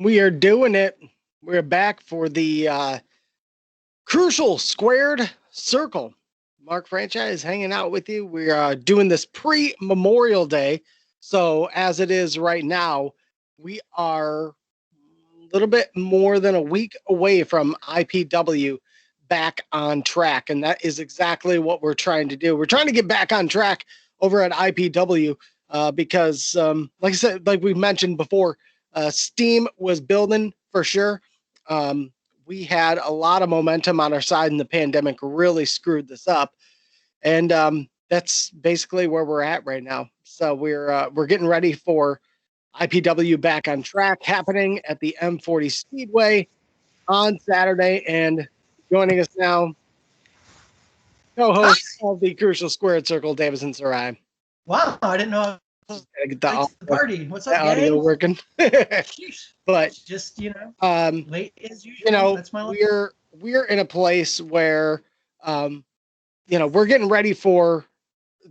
We are doing it. We're back for the crucial squared circle. Mark Franchise hanging out with you. We are doing this pre-Memorial Day. So as it is right now, we are a little bit more than a week away from IPW back on track. And that is exactly what we're trying to do. We're trying to get back on track over at IPW because, like I said, like we mentioned before, steam was building for sure. We had a lot of momentum on our side, and the pandemic really screwed this up. And that's basically where we're at right now. So we're getting ready for IPW back on track, happening at the M40 Speedway on Saturday. And joining us now, co-host of the Crucial Squared Circle, Davison Sarai. Wow, I didn't know. Get the party. What's up, audio gang? working? But just late as usual. You know, that's my life. we're in a place where we're getting ready for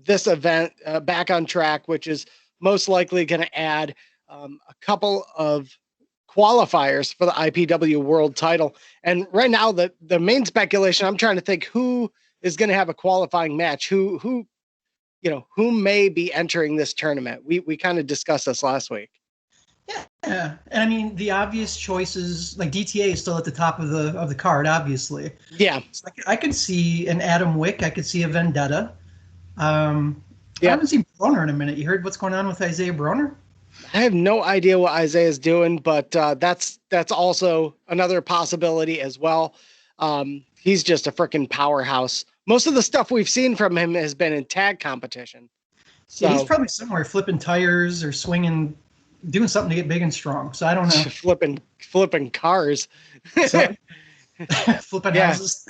this event back on track, which is most likely going to add a couple of qualifiers for the IPW world title. And right now, the main speculation, I'm trying to think who is going to have a qualifying match, who may be entering this tournament. We kind of discussed this last week. Yeah, and I mean the obvious choices, like DTA is still at the top of the card, obviously. Yeah, so I could see an Adam Wick. I could see a Vendetta. I haven't seen Broner in a minute. You heard what's going on with Isaiah Broner? I have no idea what Isaiah's doing, but that's also another possibility as well. He's just a freaking powerhouse. Most of the stuff we've seen from him has been in tag competition. So yeah, he's probably somewhere flipping tires or swinging, doing something to get big and strong. So I don't know. Flipping cars. Flipping houses.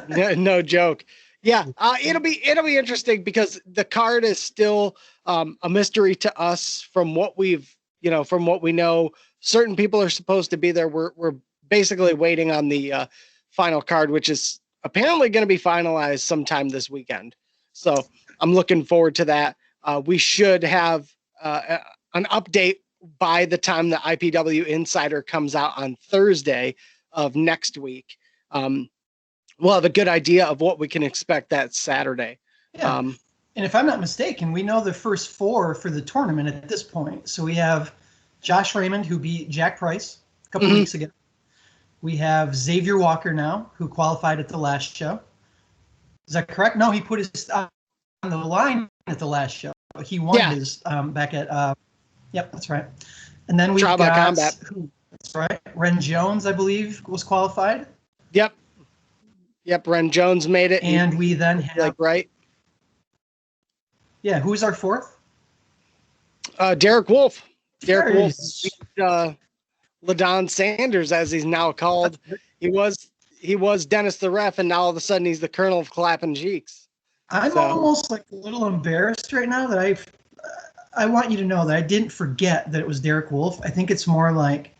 No joke. Yeah, it'll be interesting because the card is still a mystery to us from what we know. Certain people are supposed to be there. We're basically waiting on the final card, which is apparently going to be finalized sometime this weekend. So I'm looking forward to that. We should have an update by the time the IPW Insider comes out on Thursday of next week. We'll have a good idea of what we can expect that Saturday. Yeah. And if I'm not mistaken, we know the first four for the tournament at this point. So we have Josh Raymond, who beat Jack Price a couple weeks ago. We have Xavier Walker now, who qualified at the last show. Is that correct? No, he put his on the line at the last show. He won his back at yep, that's right. And then we got Combat. That's right. Ren Jones, I believe, was qualified. Yep, Ren Jones made it. And we then have right. Yeah, who's our fourth? Derek Wolfe. Derek Wolfe beat LaDon Sanders, as he's now called. He was Dennis the Ref, and now all of a sudden he's the Colonel of Clapping Cheeks. I'm almost like a little embarrassed right now that I want you to know that I didn't forget that it was Derek Wolfe. I think it's more like,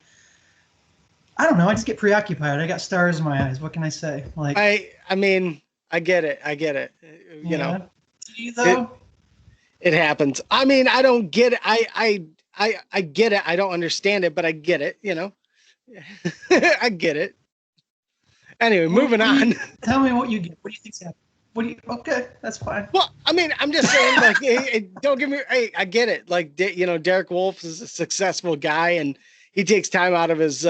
I don't know. I just get preoccupied. I got stars in my eyes. What can I say? Like, I mean, I get it. You know, do you though? It happens. I mean, I don't get it. I get it. I don't understand it, but I get it. You know, I get it. Anyway, moving on. Tell me what you get. What do you think's happening? Okay, that's fine. Well, I mean, I'm just saying, like, hey, don't give me. Hey, I get it. Like, Derek Wolfe is a successful guy, and he takes time out of his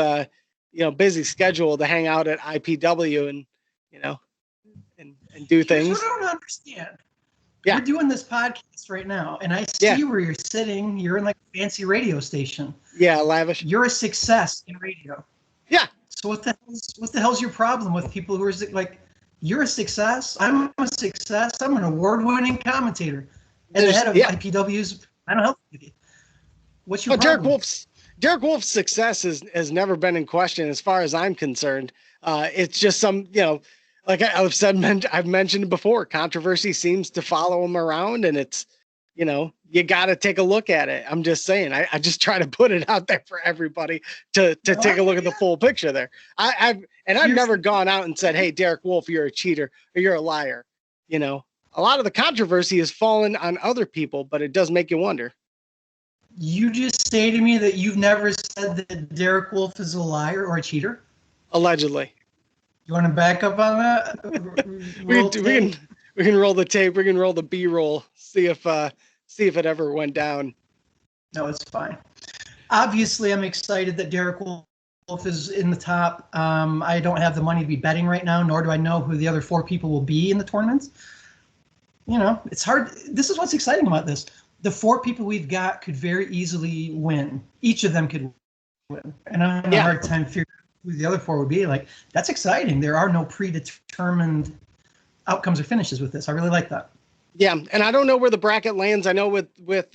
busy schedule to hang out at IPW and do things. Here's what I don't understand. Yeah. We're doing this podcast right now, and I see where you're sitting. You're in like a fancy radio station. Yeah, lavish. You're a success in radio. Yeah. So what the hell's your problem with people who are like, you're a success? I'm a success. I'm an award-winning commentator and the head of IPW's mental health committee. What's your problem? Derek Wolfe's success has never been in question as far as I'm concerned. It's just some, like I've mentioned before, controversy seems to follow him around, and it's, you got to take a look at it. I'm just saying, I just try to put it out there for everybody to take a look at the full picture there. I've never gone out and said, hey, Derek Wolfe, you're a cheater or you're a liar. A lot of the controversy has fallen on other people, but it does make you wonder. You just say to me that you've never said that Derek Wolfe is a liar or a cheater? Allegedly. You want to back up on that? We can roll the tape. We can roll the B-roll. See if it ever went down. No, it's fine. Obviously, I'm excited that Derek Wolfe is in the top. I don't have the money to be betting right now, nor do I know who the other 4 people will be in the tournaments. You know, it's hard. This is what's exciting about this. The 4 people we've got could very easily win. Each of them could win. And I'm having a hard time figuring out who the other 4 would be. Like, that's exciting. There are no predetermined outcomes or finishes with this. I really like that. Yeah, and I don't know where the bracket lands. I know with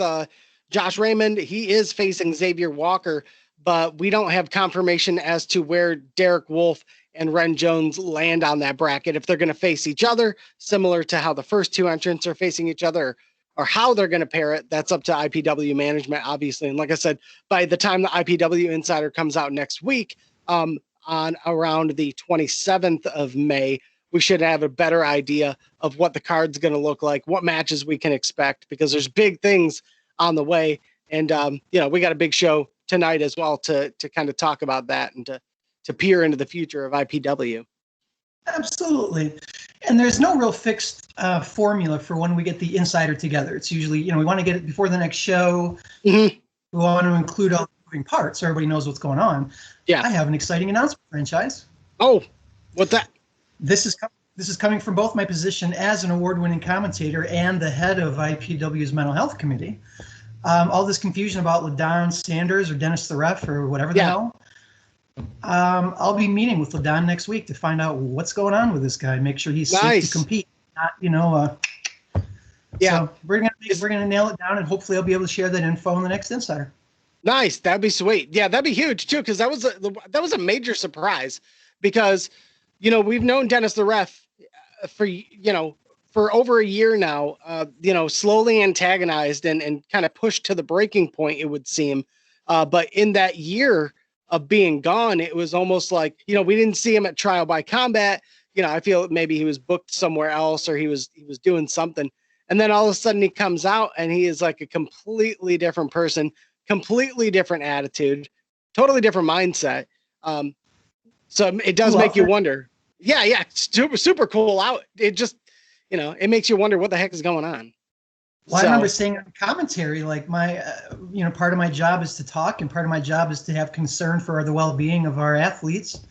Josh Raymond, he is facing Xavier Walker, but we don't have confirmation as to where Derek Wolfe and Ren Jones land on that bracket. If they're going to face each other, similar to how the first 2 entrants are facing each other, or how they're going to pair it, that's up to IPW management, obviously. And like I said, by the time the IPW Insider comes out next week, on around the 27th of May, we should have a better idea of what the card's going to look like, what matches we can expect, because there's big things on the way. And, we got a big show tonight as well to kind of talk about that and to peer into the future of IPW. Absolutely. And there's no real fixed formula for when we get the Insider together. It's usually, we want to get it before the next show. Mm-hmm. We want to include all the moving parts so everybody knows what's going on. Yeah. I have an exciting announcement, franchise. Oh, what's that? This is coming from both my position as an award-winning commentator and the head of IPW's mental health committee. All this confusion about LaDon Sanders or Dennis the Ref or whatever the hell. I'll be meeting with LaDon next week to find out what's going on with this guy. Make sure he's safe to compete. Not, So we're gonna nail it down, and hopefully I'll be able to share that info in the next Insider. Nice, that'd be sweet. Yeah, that'd be huge too, because that was a major surprise. Because we've known Dennis the Ref for over a year now. Slowly antagonized and kind of pushed to the breaking point, it would seem. But in that year of being gone, it was almost like, we didn't see him at Trial by Combat. I feel maybe he was booked somewhere else or he was doing something. And then all of a sudden he comes out and he is like a completely different person, completely different attitude, totally different mindset. So it does make you wonder. Yeah. Super, super cool out. It just, it makes you wonder what the heck is going on. Well, I remember saying in commentary, like my, part of my job is to talk and part of my job is to have concern for the well-being of our athletes.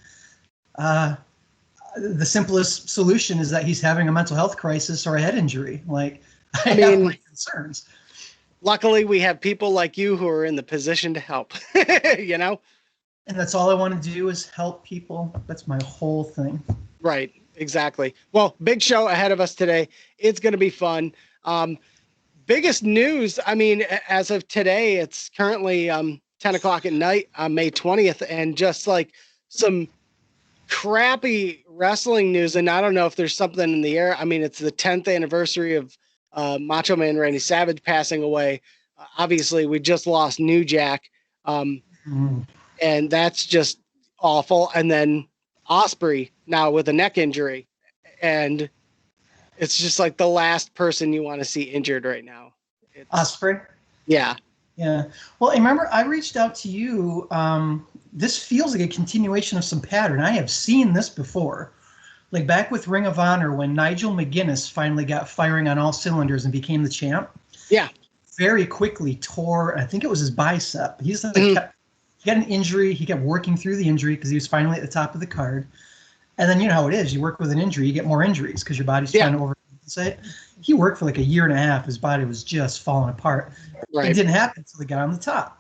The simplest solution is that he's having a mental health crisis or a head injury. Like, I have my concerns. Luckily, we have people like you who are in the position to help, And that's all I want to do is help people. That's my whole thing. Right. Exactly. Well, big show ahead of us today. It's going to be fun. Biggest news, as of today, it's currently 10 o'clock at night on May 20th, and just like some crappy wrestling news, and I don't know if there's something in the air. It's the 10th anniversary of Macho Man Randy Savage passing away. Obviously, we just lost New Jack, and that's just awful. And then Osprey now with a neck injury, and it's just like the last person you want to see injured right now. Osprey? Yeah. Yeah. Well, I remember I reached out to you. This feels like a continuation of some pattern. I have seen this before. Like back with Ring of Honor when Nigel McGuinness finally got firing on all cylinders and became the champ. Yeah. Very quickly tore, I think it was his bicep. He's like, he got an injury. He kept working through the injury because he was finally at the top of the card. And then you know how it is. You work with an injury, you get more injuries because your body's trying to overcompensate. He worked for like a year and a half. His body was just falling apart. Right. It didn't happen until he got on the top.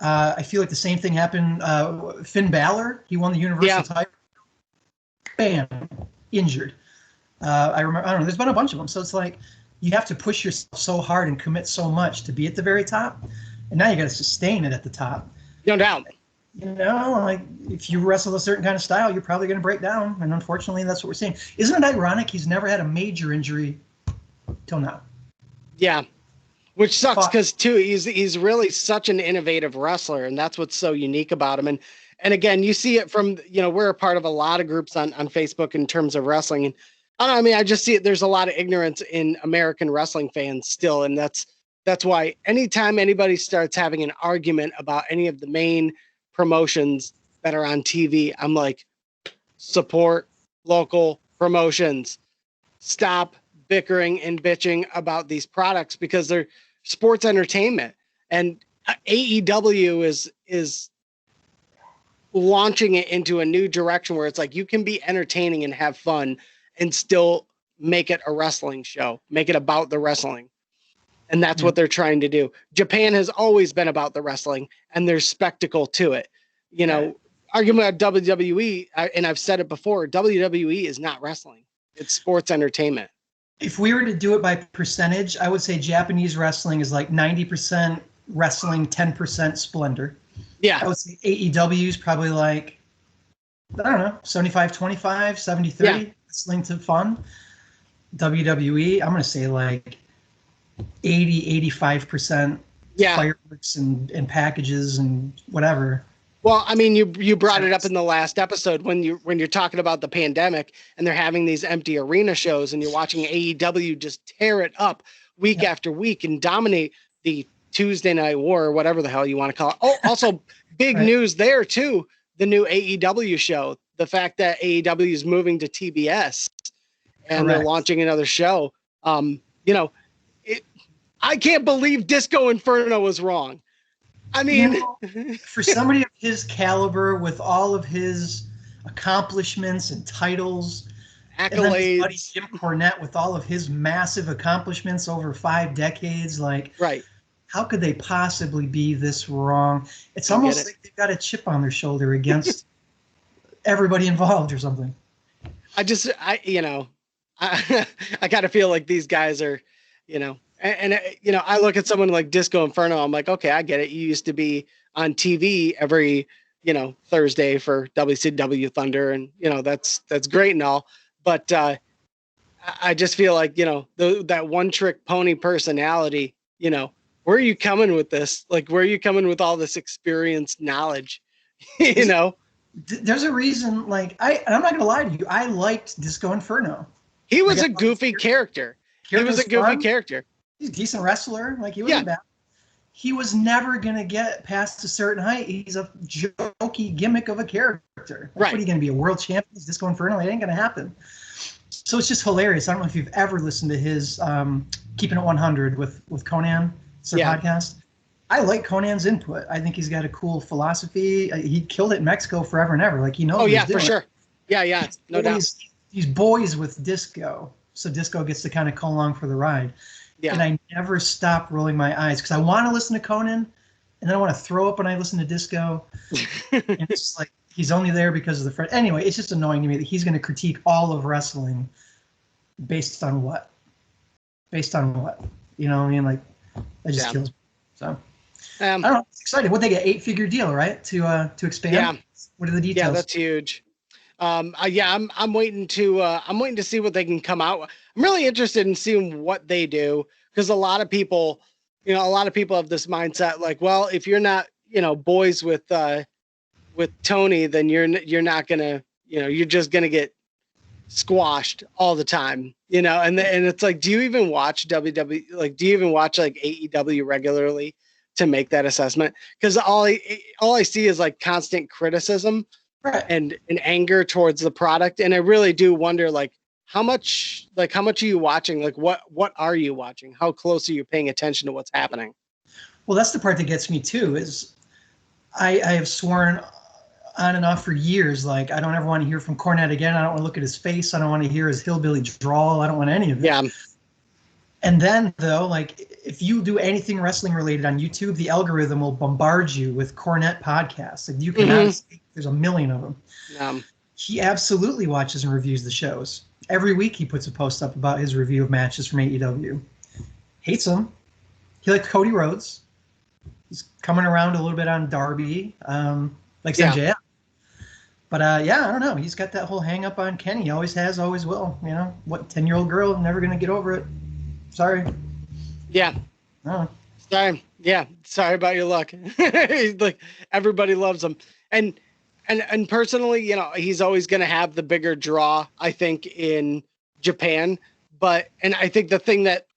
I feel like the same thing happened. Finn Balor, he won the Universal title. Bam, injured. I don't know. There's been a bunch of them. So it's like you have to push yourself so hard and commit so much to be at the very top. And now you got to sustain it at the top. No doubt. Like if you wrestle a certain kind of style, you're probably going to break down. And unfortunately, that's what we're seeing. Isn't it ironic he's never had a major injury till now? Yeah. Which sucks because too, he's really such an innovative wrestler, and that's what's so unique about him. And again, you see it from, we're a part of a lot of groups on Facebook in terms of wrestling. And I just see it. There's a lot of ignorance in American wrestling fans still. And that's That's why anytime anybody starts having an argument about any of the main promotions that are on TV, I'm like, support local promotions. Stop bickering and bitching about these products because they're sports entertainment. And AEW is launching it into a new direction where it's like you can be entertaining and have fun and still make it a wrestling show, make it about the wrestling. And that's what they're trying to do. Japan has always been about the wrestling and there's spectacle to it. You know, argument about WWE, and I've said it before, WWE is not wrestling. It's sports entertainment. If we were to do it by percentage, I would say Japanese wrestling is like 90% wrestling, 10% splendor. Yeah. I would say AEW is probably like, I don't know, 75-25, 70-30, wrestling to fun. WWE, I'm going to say like 80-85% fireworks and packages and whatever. Well, I mean, you brought it up in the last episode when you're talking about the pandemic and they're having these empty arena shows and you're watching AEW just tear it up week after week and dominate the Tuesday Night War or whatever the hell you want to call it. Oh, also big news there too, the new AEW show, the fact that AEW is moving to TBS and they're launching another show. You know, I can't believe Disco Inferno was wrong. I mean, for somebody of his caliber, with all of his accomplishments and titles, accolades, and then his buddy Jim Cornette with all of his massive accomplishments over 5 decades, like, how could they possibly be this wrong? It's almost like they've got a chip on their shoulder against everybody involved or something. I kind of feel like these guys are, you know. And you know, I look at someone like Disco Inferno. I'm like, okay, I get it. You used to be on TV every, you know, Thursday for WCW Thunder, and you know that's great and all. But I just feel like, you know, that one trick pony personality. You know, where are you coming with this? Like, where are you coming with all this experience, knowledge? You know, there's a reason. Like, I'm not gonna lie to you. I liked Disco Inferno. He was a goofy character. He was a goofy character. He's a decent wrestler. Like, he wasn't bad. He was never going to get past a certain height. He's a jokey gimmick of a character. What are you going to be, a world champion? Is Disco Inferno? It ain't going to happen. So it's just hilarious. I don't know if you've ever listened to his Keeping It 100 with Conan. It's their podcast. I like Conan's input. I think he's got a cool philosophy. He killed it in Mexico forever and ever. Like, he knows what he's doing. For sure. Yeah, no doubt. He's boys with Disco. So Disco gets to kind of come along for the ride. Yeah. And I never stop rolling my eyes because I want to listen to Conan and then I want to throw up when I listen to Disco. And it's just like, he's only there because of the friend. Anyway, it's just annoying to me that he's going to critique all of wrestling based on what? Based on what? You know what I mean? Like, that just kills me. So, I don't know. It's exciting. What, they get 8-figure deal, right? To expand? Yeah. What are the details? Yeah, that's huge. I'm waiting to see what they can come out. I'm really interested in seeing what they do because a lot of people have this mindset like, well, if you're not, you know, boys with Tony, then you're not gonna, you know, you're just gonna get squashed all the time, you know. And it's like, do you even watch WWE? Like, do you even watch like AEW regularly to make that assessment? Because all I see is like constant criticism. And anger towards the product. And I really do wonder, like, how much are you watching? Like, what are you watching? How close are you paying attention to what's happening? Well, that's the part that gets me too, is I have sworn on and off for years, like, I don't ever want to hear from Cornette again. I don't want to look at his face. I don't want to hear his hillbilly drawl. I don't want any of it. Yeah. And then, though, like, if you do anything wrestling related on YouTube, the algorithm will bombard you with Cornette podcasts. Like, you cannot escape. There's a million of them. He absolutely watches and reviews the shows. Every week he puts a post up about his review of matches from AEW. Hates them. He likes Cody Rhodes. He's coming around a little bit on Darby. Likes MJF. But, I don't know. He's got that whole hang up on Kenny. He always has, always will. You know, what 10-year-old girl, never going to get over it. Sorry. Yeah. Oh. Sorry. Yeah. Sorry about your luck. Like, everybody loves him. And personally, you know, he's always going to have the bigger draw, I think, in Japan. And I think the thing that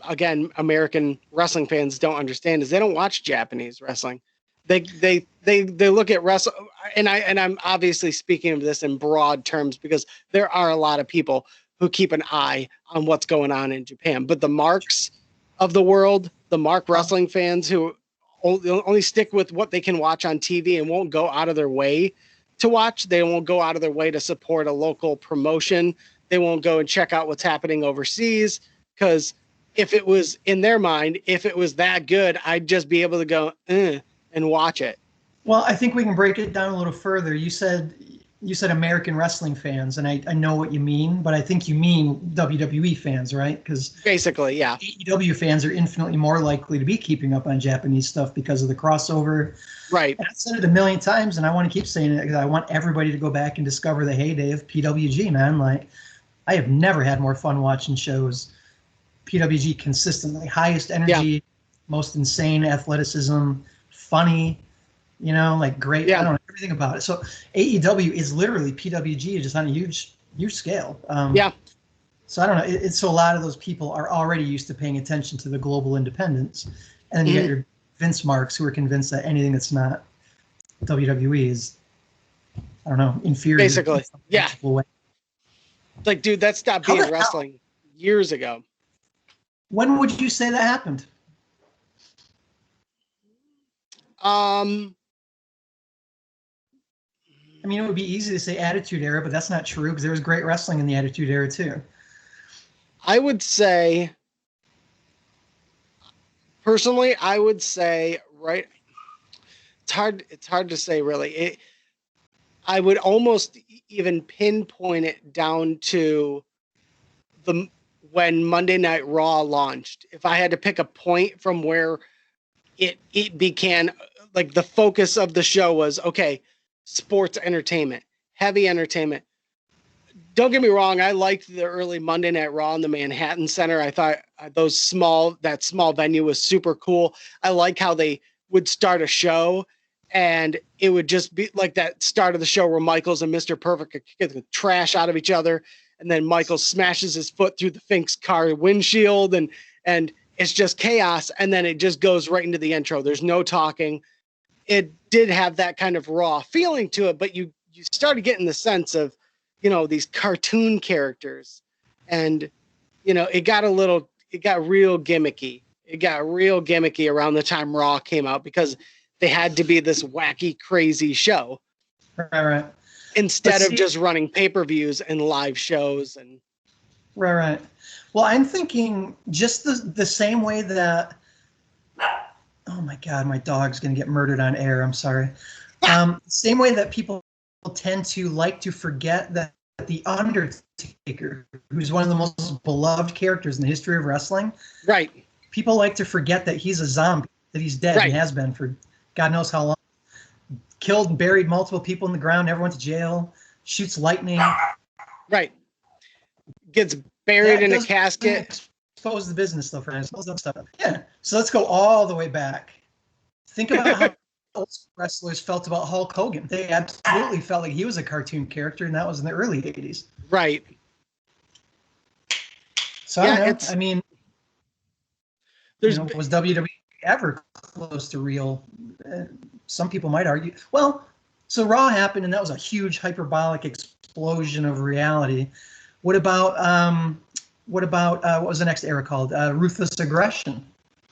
again, American wrestling fans don't understand is they don't watch Japanese wrestling. They look at wrestling, and I'm obviously speaking of this in broad terms because there are a lot of people who keep an eye on what's going on in Japan. But the marks of the world, the mark wrestling fans who only stick with what they can watch on TV and won't go out of their way to watch. They won't go out of their way to support a local promotion. They won't go and check out what's happening overseas because if it was in their mind, if it was that good, I'd just be able to go and watch it. Well, I think we can break it down a little further. You said American wrestling fans, and I know what you mean, but I think you mean WWE fans, right? Because basically, yeah, AEW fans are infinitely more likely to be keeping up on Japanese stuff because of the crossover. Right. And I've said it a million times, and I want to keep saying it because I want everybody to go back and discover the heyday of PWG, man. Like, I have never had more fun watching shows. PWG consistently, highest energy, most insane athleticism, funny, like great. I don't know everything about it. So AEW is literally PWG just on a huge scale. So I don't know. It's so a lot of those people are already used to paying attention to the global independents, and then you get your Vince marks who are convinced that anything that's not WWE is, I don't know, inferior. Basically, yeah. Like, dude, that stopped being wrestling years ago. When would you say that happened? I mean, it would be easy to say Attitude Era, but that's not true because there was great wrestling in the Attitude Era too. I would say, personally, right. It's hard to say really. I would almost even pinpoint it down to when Monday Night Raw launched. If I had to pick a point from where it began, like the focus of the show was, okay, sports entertainment, heavy entertainment. Don't get me wrong, I liked the early Monday Night Raw in the Manhattan Center. I thought that small venue was super cool. I like how they would start a show and it would just be like that start of the show where Michaels and Mr. Perfect get the trash out of each other. And then Michael smashes his foot through the Fink's car windshield and it's just chaos. And then it just goes right into the intro. There's no talking. It did have that kind of raw feeling to it, but you started getting the sense of, these cartoon characters and, it got real gimmicky. It got real gimmicky around the time Raw came out because they had to be this wacky, crazy show. Right. Instead of just running pay-per-views and live shows and right. Well, I'm thinking just the same way that. Oh my God, my dog's gonna get murdered on air. I'm sorry. Same way that people tend to like to forget that the Undertaker, who's one of the most beloved characters in the history of wrestling, right? People like to forget that he's a zombie, that he's dead. Right. He has been for God knows how long. Killed and buried multiple people in the ground, never went to jail, shoots lightning. Right. Gets buried in a casket. Expose the business though, friends. Stuff. Yeah. So let's go all the way back. Think about how old wrestlers felt about Hulk Hogan. They absolutely felt like he was a cartoon character, and that was in the early 80s. Right. So I mean, was WWE ever close to real? Some people might argue. Well, so Raw happened, and that was a huge hyperbolic explosion of reality. What about what was the next era called? Ruthless Aggression.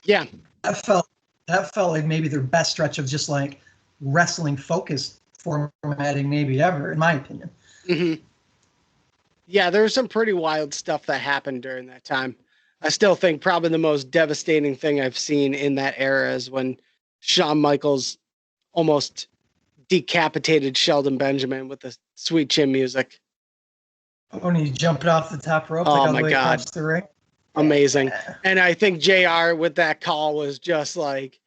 Yeah, that felt like maybe their best stretch of just like wrestling focused formatting maybe ever, in my opinion. Mm-hmm. Yeah, there was some pretty wild stuff that happened during that time. I still think probably the most devastating thing I've seen in that era is when Shawn Michaels almost decapitated Sheldon Benjamin with the Sweet Chin Music. When he jumped off the top rope, oh like all my the way God, across the ring. Amazing. Yeah. And I think JR with that call was just like,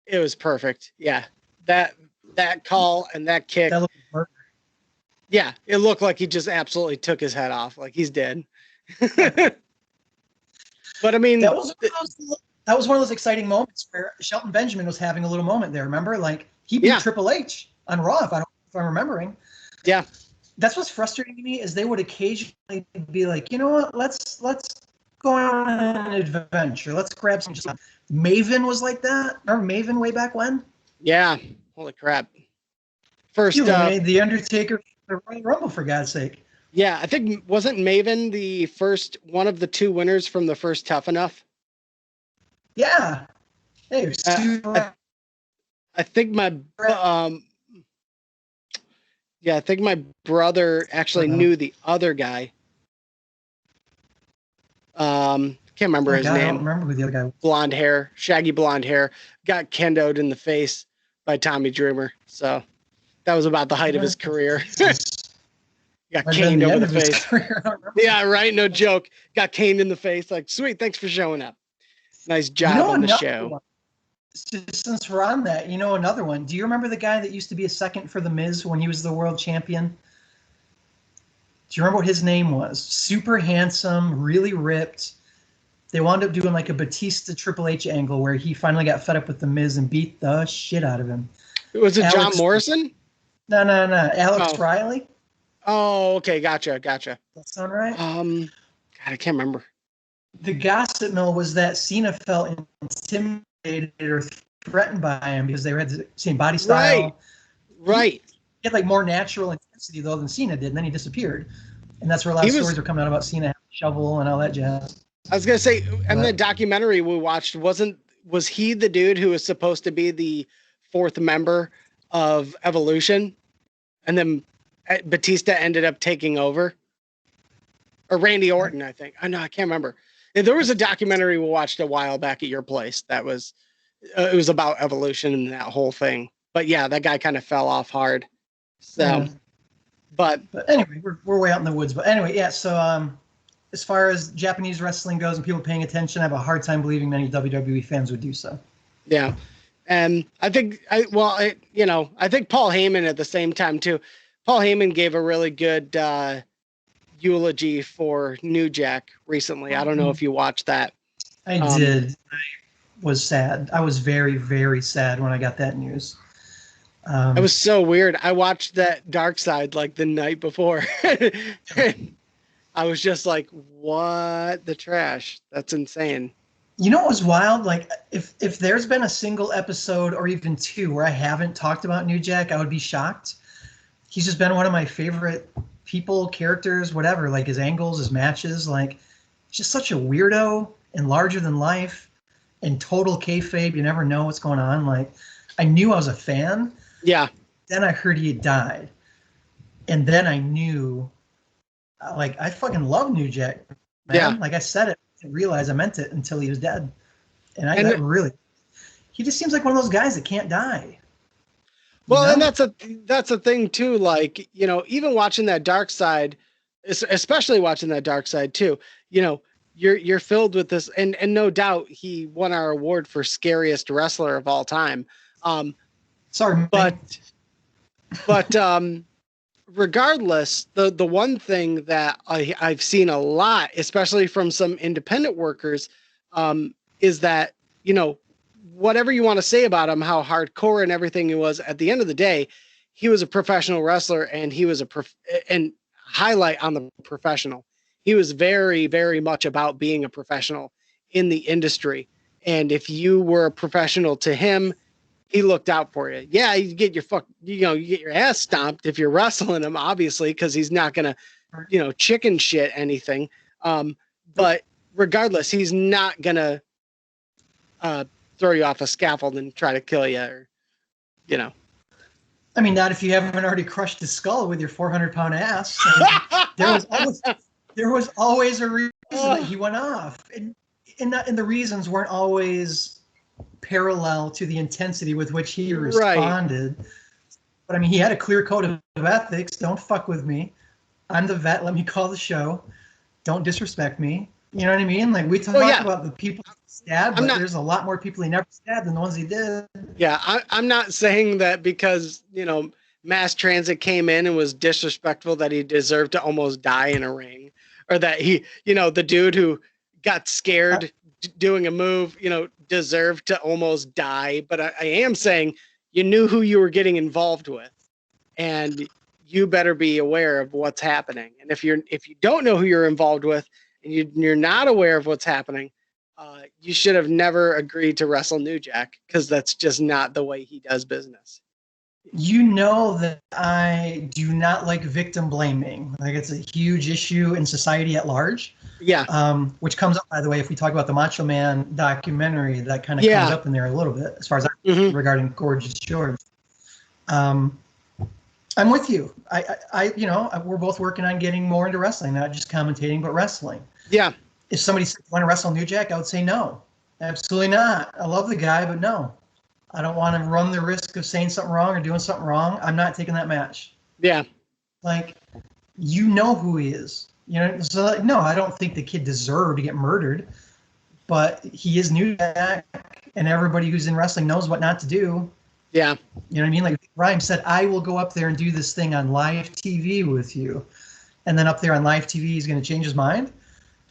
it was perfect. Yeah, that call and that kick. That looked perfect. Yeah, it looked like he just absolutely took his head off, like he's dead. But I mean, that was one of those exciting moments where Shelton Benjamin was having a little moment there. Remember, like he beat Triple H on Raw, if I'm remembering. Yeah, that's what's frustrating to me is they would occasionally be like, you know what, let's go on an adventure. Let's grab some. Maven was like that. Remember Maven way back when? Yeah. Holy crap. First, He eliminated the Undertaker for the Royal Rumble, for God's sake. yeah, I think wasn't Maven the first one of the 2 winners from the first Tough Enough? Yeah. Hey, I think my yeah, I think my brother actually knew the other guy. Can't remember his name. I don't remember who the other guy was. Blonde hair, shaggy blonde hair, got kendoed in the face by Tommy Dreamer. So that was about the height of his career. Got caned over the face. Yeah, right. No joke. Got caned in the face. Like, sweet, thanks for showing up. Nice job on the show. Since we're on that, another one. Do you remember the guy that used to be a second for The Miz when he was the world champion? Do you remember what his name was? Super handsome, really ripped. They wound up doing like a Batista Triple H angle where he finally got fed up with The Miz and beat the shit out of him. Was it John Morrison? No. Alex Riley. Oh, okay. Gotcha. That sound right? God, I can't remember. The gossip mill was that Cena felt intimidated or threatened by him because they had the same body style. Right. He had like more natural intensity though than Cena did, and then he disappeared. And that's where a lot of stories are coming out about Cena having a shovel and all that jazz. I was gonna say, in the documentary we watched, was he the dude who was supposed to be the 4th member of Evolution, and then Batista ended up taking over, or Randy Orton, I think. I know, I can't remember. There was a documentary we watched a while back at your place that was, it was about Evolution and that whole thing. But yeah, that guy kind of fell off hard. So, but anyway, we're way out in the woods. But anyway, yeah. So as far as Japanese wrestling goes and people paying attention, I have a hard time believing many WWE fans would do so. Yeah, and I think I think Paul Heyman at the same time too. Paul Heyman gave a really good eulogy for New Jack recently. I don't know if you watched that. I did. I was sad. I was very, very sad when I got that news. It was so weird. I watched that Dark Side like the night before. I was just like, what the trash? That's insane. You know what was wild? Like, if there's been a single episode or even 2 where I haven't talked about New Jack, I would be shocked. He's just been one of my favorite people, characters, whatever, like his angles, his matches, like just such a weirdo and larger than life and total kayfabe. You never know what's going on. Like, I knew I was a fan. Yeah. Then I heard he had died. And then I knew, like, I fucking love New Jack, man. Yeah. Like I said it, I didn't realize I meant it until he was dead. And he just seems like one of those guys that can't die. Well, and that's a thing too. Like, even watching that Dark Side, especially watching that Dark Side too, you're filled with this, and no doubt he won our award for scariest wrestler of all time. Sorry, but regardless, the one thing that I've seen a lot, especially from some independent workers, is that, whatever you want to say about him, how hardcore and everything he was, at the end of the day, he was a professional wrestler, and he was and highlight on the professional. He was very, very much about being a professional in the industry. And if you were a professional to him, he looked out for you. Yeah, you get you get your ass stomped if you're wrestling him, obviously, because he's not gonna, chicken shit anything. But regardless, he's not gonna throw you off a scaffold and try to kill you, or, I mean, not if you haven't already crushed his skull with your 400-pound ass. There was always a reason that he went off, and the reasons weren't always parallel to the intensity with which he responded. Right. But I mean, he had a clear code of ethics. Don't fuck with me. I'm the vet. Let me call the show. Don't disrespect me. You know what I mean? Like, we talk about the people he stabbed, but there's a lot more people he never stabbed than the ones he did. Yeah, I'm not saying that because, mass transit came in and was disrespectful that he deserved to almost die in a ring, or that he, the dude who got scared doing a move, deserved to almost die. But I am saying you knew who you were getting involved with, and you better be aware of what's happening. And if you don't know who you're involved with, and you're not aware of what's happening, you should have never agreed to wrestle New Jack, because that's just not the way he does business. You know that I do not like victim blaming. Like, it's a huge issue in society at large. Yeah. Which comes up, by the way, if we talk about the Macho Man documentary, that kind of comes up in there a little bit as far as regarding Gorgeous George. I'm with you. We're both working on getting more into wrestling, not just commentating, but wrestling. Yeah. If somebody said, want to wrestle New Jack, I would say no. Absolutely not. I love the guy, but no. I don't want to run the risk of saying something wrong or doing something wrong. I'm not taking that match. Yeah. Like, you know who he is. You know, so like, no, I don't think the kid deserved to get murdered, but he is New Jack, and everybody who's in wrestling knows what not to do. Yeah. You know what I mean? Like Rhyme said, I will go up there and do this thing on live TV with you. And then up there on live TV, he's going to change his mind.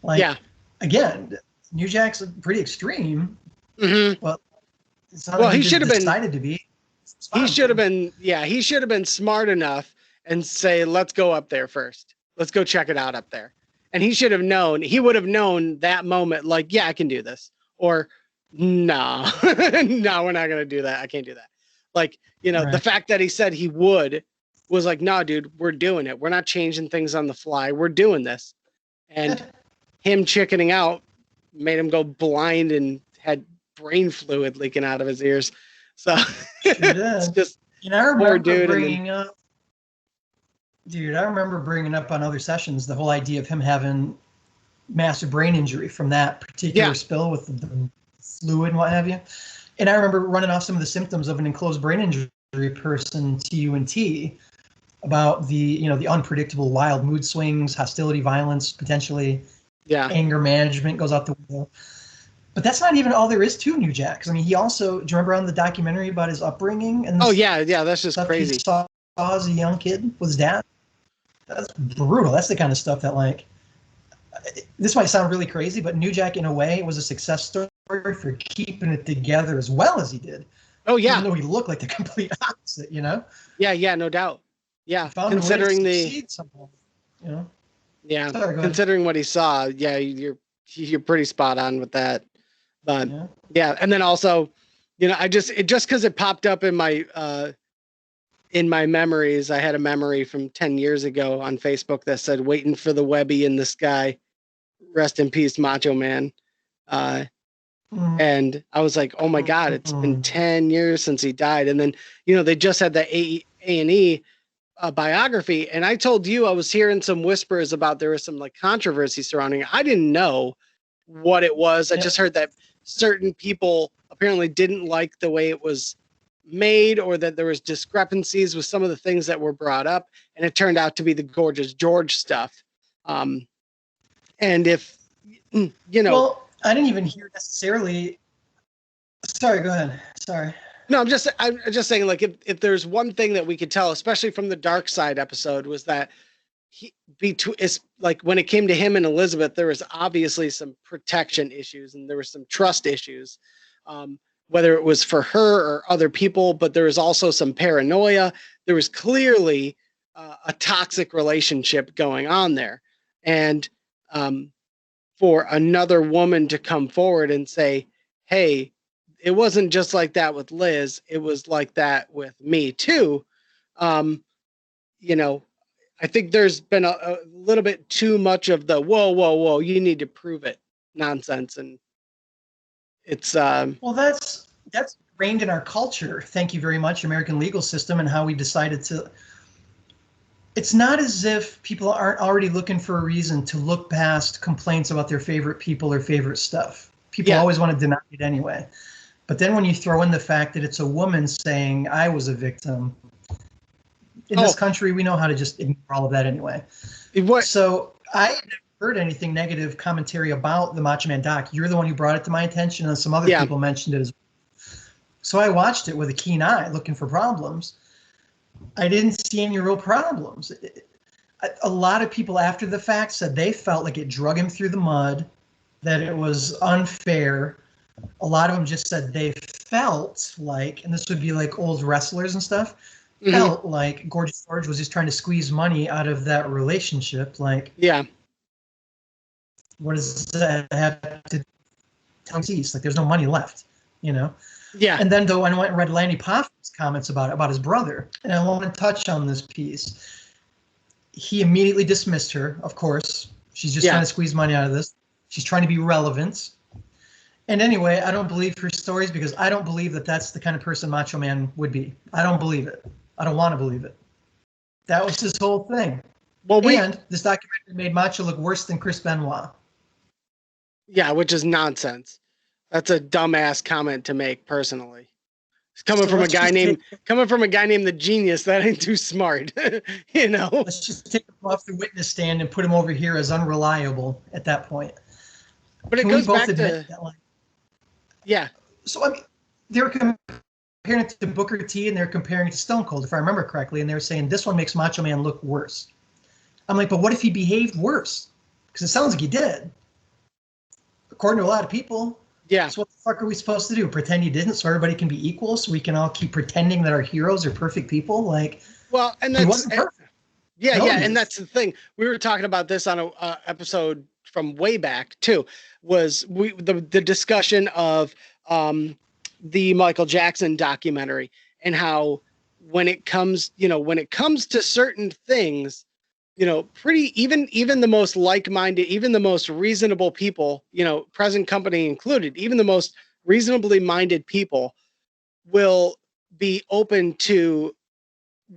Like, yeah. Again, New Jack's pretty extreme. Well, he should have been decided to be. He should have been, he should have been smart enough and say, let's go up there first. Let's go check it out up there. And he should have known, he would have known that moment, like, yeah, I can do this. Or, no, no, we're not going to do that. I can't do that. Like, the fact that he said he would was like, no, dude, we're doing it. We're not changing things on the fly. We're doing this. And him chickening out made him go blind and had brain fluid leaking out of his ears. So it's just, I remember bringing up on other sessions the whole idea of him having massive brain injury from that particular spill with the fluid and what have you. And I remember running off some of the symptoms of an enclosed brain injury person to you and T about the unpredictable wild mood swings, hostility, violence, potentially anger management goes out the window. But that's not even all there is to New Jack. I mean, he also, do you remember on the documentary about his upbringing? And that's just crazy. He saw as a young kid with his dad. That's brutal. That's the kind of stuff that, like, this might sound really crazy, but New Jack, in a way, was a success story for keeping it together as well as he did. Oh, yeah. Even though he looked like the complete opposite, Yeah, no doubt. Yeah, considering somehow, Yeah, sorry, considering what he saw, you're pretty spot on with that. But and then also, just because it popped up in my memories, I had a memory from 10 years ago on Facebook that said, "Waiting for the Webby in the sky, rest in peace, Macho Man." And I was like, "Oh my God, it's been 10 years since he died." And then they just had the A&E biography, and I told you I was hearing some whispers about there was some like controversy surrounding it. I didn't know what it was. I just heard that certain people apparently didn't like the way it was made, or that there was discrepancies with some of the things that were brought up, and it turned out to be the Gorgeous George stuff. And if well, I didn't even hear necessarily. Sorry, go ahead. Sorry. No, I'm just saying, like, if there's one thing that we could tell, especially from the Dark Side episode, was that it's like when it came to him and Elizabeth, there was obviously some protection issues and there was some trust issues, whether it was for her or other people, but there was also some paranoia. There was clearly a toxic relationship going on there. And for another woman to come forward and say, hey, it wasn't just like that with Liz, it was like that with me too. I think there's been a little bit too much of the whoa, you need to prove it nonsense. And it's well, that's ingrained in our culture. Thank you very much, American legal system, and how we decided to. It's not as if people aren't already looking for a reason to look past complaints about their favorite people or favorite stuff. People always want to deny it anyway. But then when you throw in the fact that it's a woman saying, I was a victim, in this country, we know how to just ignore all of that anyway. So I never heard anything negative commentary about the Macho Man doc. You're the one who brought it to my attention, and some other people mentioned it as well. So I watched it with a keen eye, looking for problems. I didn't see any real problems. A lot of people after the fact said they felt like it drug him through the mud, that it was unfair. A lot of them just said they felt like, and this would be like old wrestlers and stuff, felt like Gorgeous George was just trying to squeeze money out of that relationship. Like, What does that have to tell me? Like, there's no money left, you know? Yeah. And then, though, I went and read Lanny Poffman's comments about his brother. And I want to touch on this piece. He immediately dismissed her, of course. She's just trying to squeeze money out of this. She's trying to be relevant. And anyway, I don't believe her stories because I don't believe that that's the kind of person Macho Man would be. I don't believe it. I don't want to believe it. That was his whole thing. Well, and this documentary made Macho look worse than Chris Benoit. Yeah, which is nonsense. That's a dumbass comment to make, personally. It's coming from a guy named the Genius. That ain't too smart, you know. Let's just take him off the witness stand and put him over here as unreliable at that point. But it goes back to that, like, yeah. So I mean, they were comparing it to Booker T and they're comparing it to Stone Cold, if I remember correctly, and they were saying this one makes Macho Man look worse. I'm like, but what if he behaved worse? Because it sounds like he did, according to a lot of people. Yeah. So what the fuck are we supposed to do? Pretend he didn't, so everybody can be equal, so we can all keep pretending that our heroes are perfect people? Like, well, and that's, he wasn't perfect. And that's the thing. We were talking about this on a episode from way back too. Was the discussion of the Michael Jackson documentary and how when it comes to certain things, you know, even the most like-minded, even the most reasonable people, you know, present company included, even the most reasonably minded people will be open to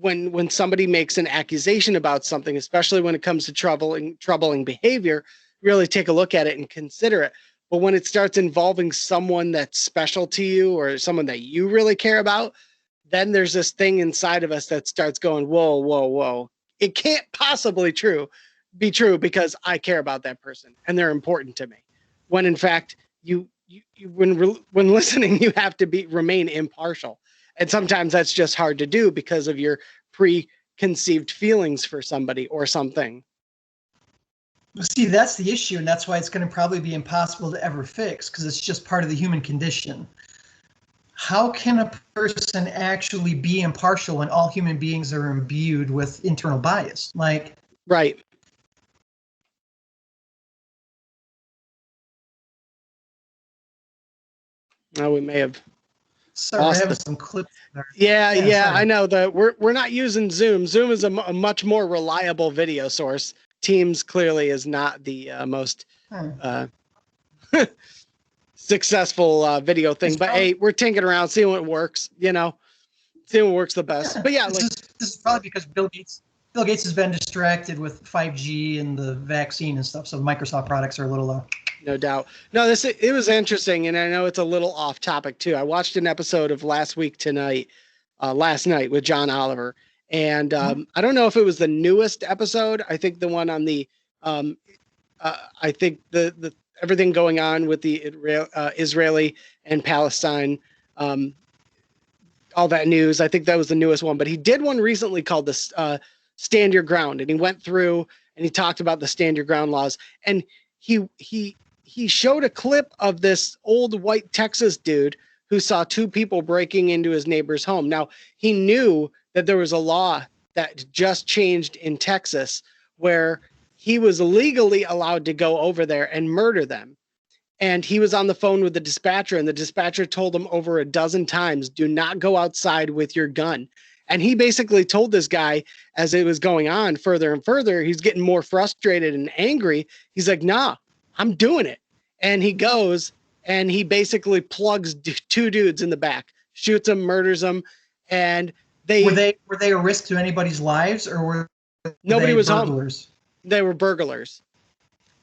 when somebody makes an accusation about something, especially when it comes to troubling behavior, really take a look at it and consider it. But when it starts involving someone that's special to you or someone that you really care about, then there's this thing inside of us that starts going, whoa, whoa, whoa. It can't possibly be true because I care about that person and they're important to me. When in fact, when listening, you have to remain impartial. And sometimes that's just hard to do because of your preconceived feelings for somebody or something. See, that's the issue, and that's why it's going to probably be impossible to ever fix, because it's just part of the human condition. How can a person actually be impartial when all human beings are imbued with internal bias? Like, right. Oh, we may have. Sorry, we're having some clips there. Yeah, I know that we're not using Zoom. Zoom is a much more reliable video source. Teams clearly is not the most successful video thing. But hey, we're tinkering around, seeing what works. You know, seeing what works the best. But yeah, this is probably because Bill Gates has been distracted with 5G and the vaccine and stuff. So Microsoft products are a little low. No doubt. No, it was interesting, and I know it's a little off topic too. I watched an episode of Last Night with John Oliver, and I don't know if it was the newest episode. I think the one on the, I think the everything going on with the Israeli and Palestine, all that news. I think that was the newest one, but he did one recently called the Stand Your Ground, and he went through and he talked about the Stand Your Ground laws, and he showed a clip of this old white Texas dude who saw two people breaking into his neighbor's home. Now, he knew that there was a law that just changed in Texas where he was legally allowed to go over there and murder them. And he was on the phone with the dispatcher, and the dispatcher told him over a dozen times, do not go outside with your gun. And he basically told this guy, as it was going on further and further, he's getting more frustrated and angry. He's like, nah, I'm doing it. And he goes and he basically plugs two dudes in the back, shoots them, murders them. And were they a risk to anybody's lives, or were nobody was burglars? Home. They were burglars.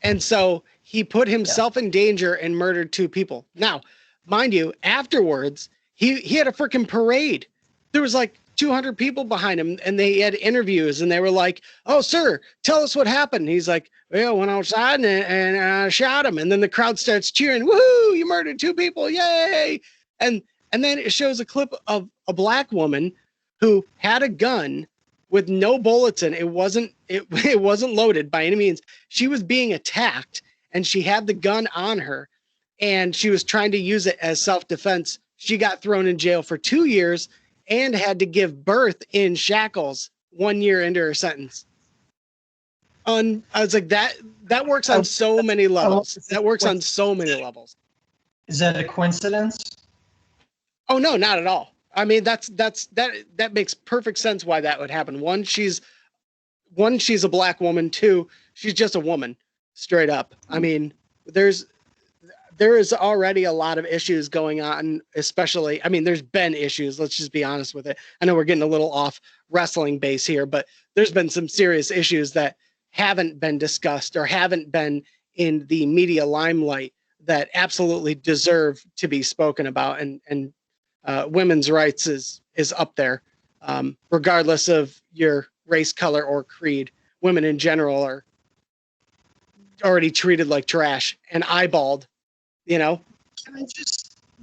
And so he put himself in danger and murdered two people. Now, mind you, afterwards, he had a freaking parade. There was like 200 people behind him, and they had interviews, and they were like, oh, sir, tell us what happened. He's like, well, I went outside and shot him. And then the crowd starts cheering, woohoo, you murdered two people, yay. And then it shows a clip of a black woman who had a gun with no bullets in it. It wasn't loaded by any means. She was being attacked, and she had the gun on her, and she was trying to use it as self-defense. She got thrown in jail for 2 years and had to give birth in shackles 1 year into her sentence. I was like, that works on so many levels. That works on so many levels. Is that a coincidence? Oh no, not at all. I mean, that makes perfect sense why that would happen. One, she's a black woman. Two, she's just a woman, straight up. I mean, there is already a lot of issues going on, especially, I mean, there's been issues. Let's just be honest with it. I know we're getting a little off wrestling base here, but there's been some serious issues that haven't been discussed or haven't been in the media limelight that absolutely deserve to be spoken about. And women's rights is up there, regardless of your race, color, or creed. Women in general are already treated like trash and eyeballed, you know?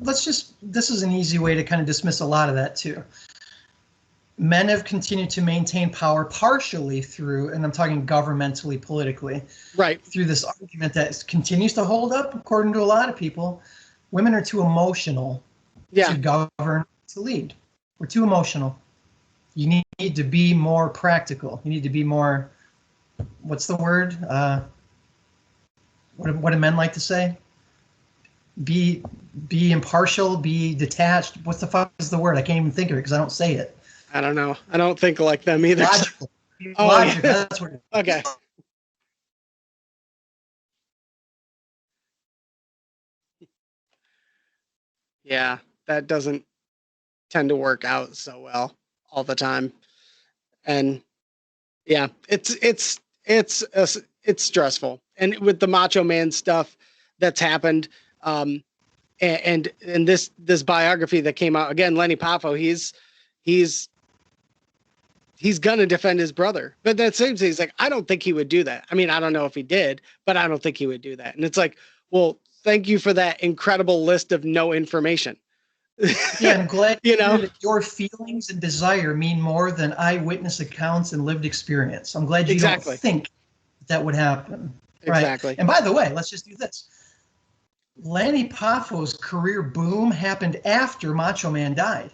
This is an easy way to kind of dismiss a lot of that too. Men have continued to maintain power partially through, and I'm talking governmentally, politically, right, through this argument that continues to hold up, according to a lot of people. Women are too emotional to govern, to lead. We're too emotional. You need to be more practical. You need to be more, what's the word? What do men like to say? Be impartial, be detached. What's the fuck is the word? I can't even think of it because I don't say it. I don't know. I don't think like them either. Logical. Oh, Logical. yeah. That's what it is. Okay. Yeah, that doesn't tend to work out so well all the time. And yeah, it's stressful. And with the Macho Man stuff that's happened, and this biography that came out again, Lenny Poffo, he's gonna defend his brother, but that seems he's like, I don't think he would do that. I mean, I don't know if he did, but I don't think he would do that. And it's like, well, thank you for that incredible list of no information. Yeah, I'm glad that your feelings and desire mean more than eyewitness accounts and lived experience. I'm glad you don't think that would happen. Right? Exactly. And by the way, let's just do this. Lanny Poffo's career boom happened after Macho Man died.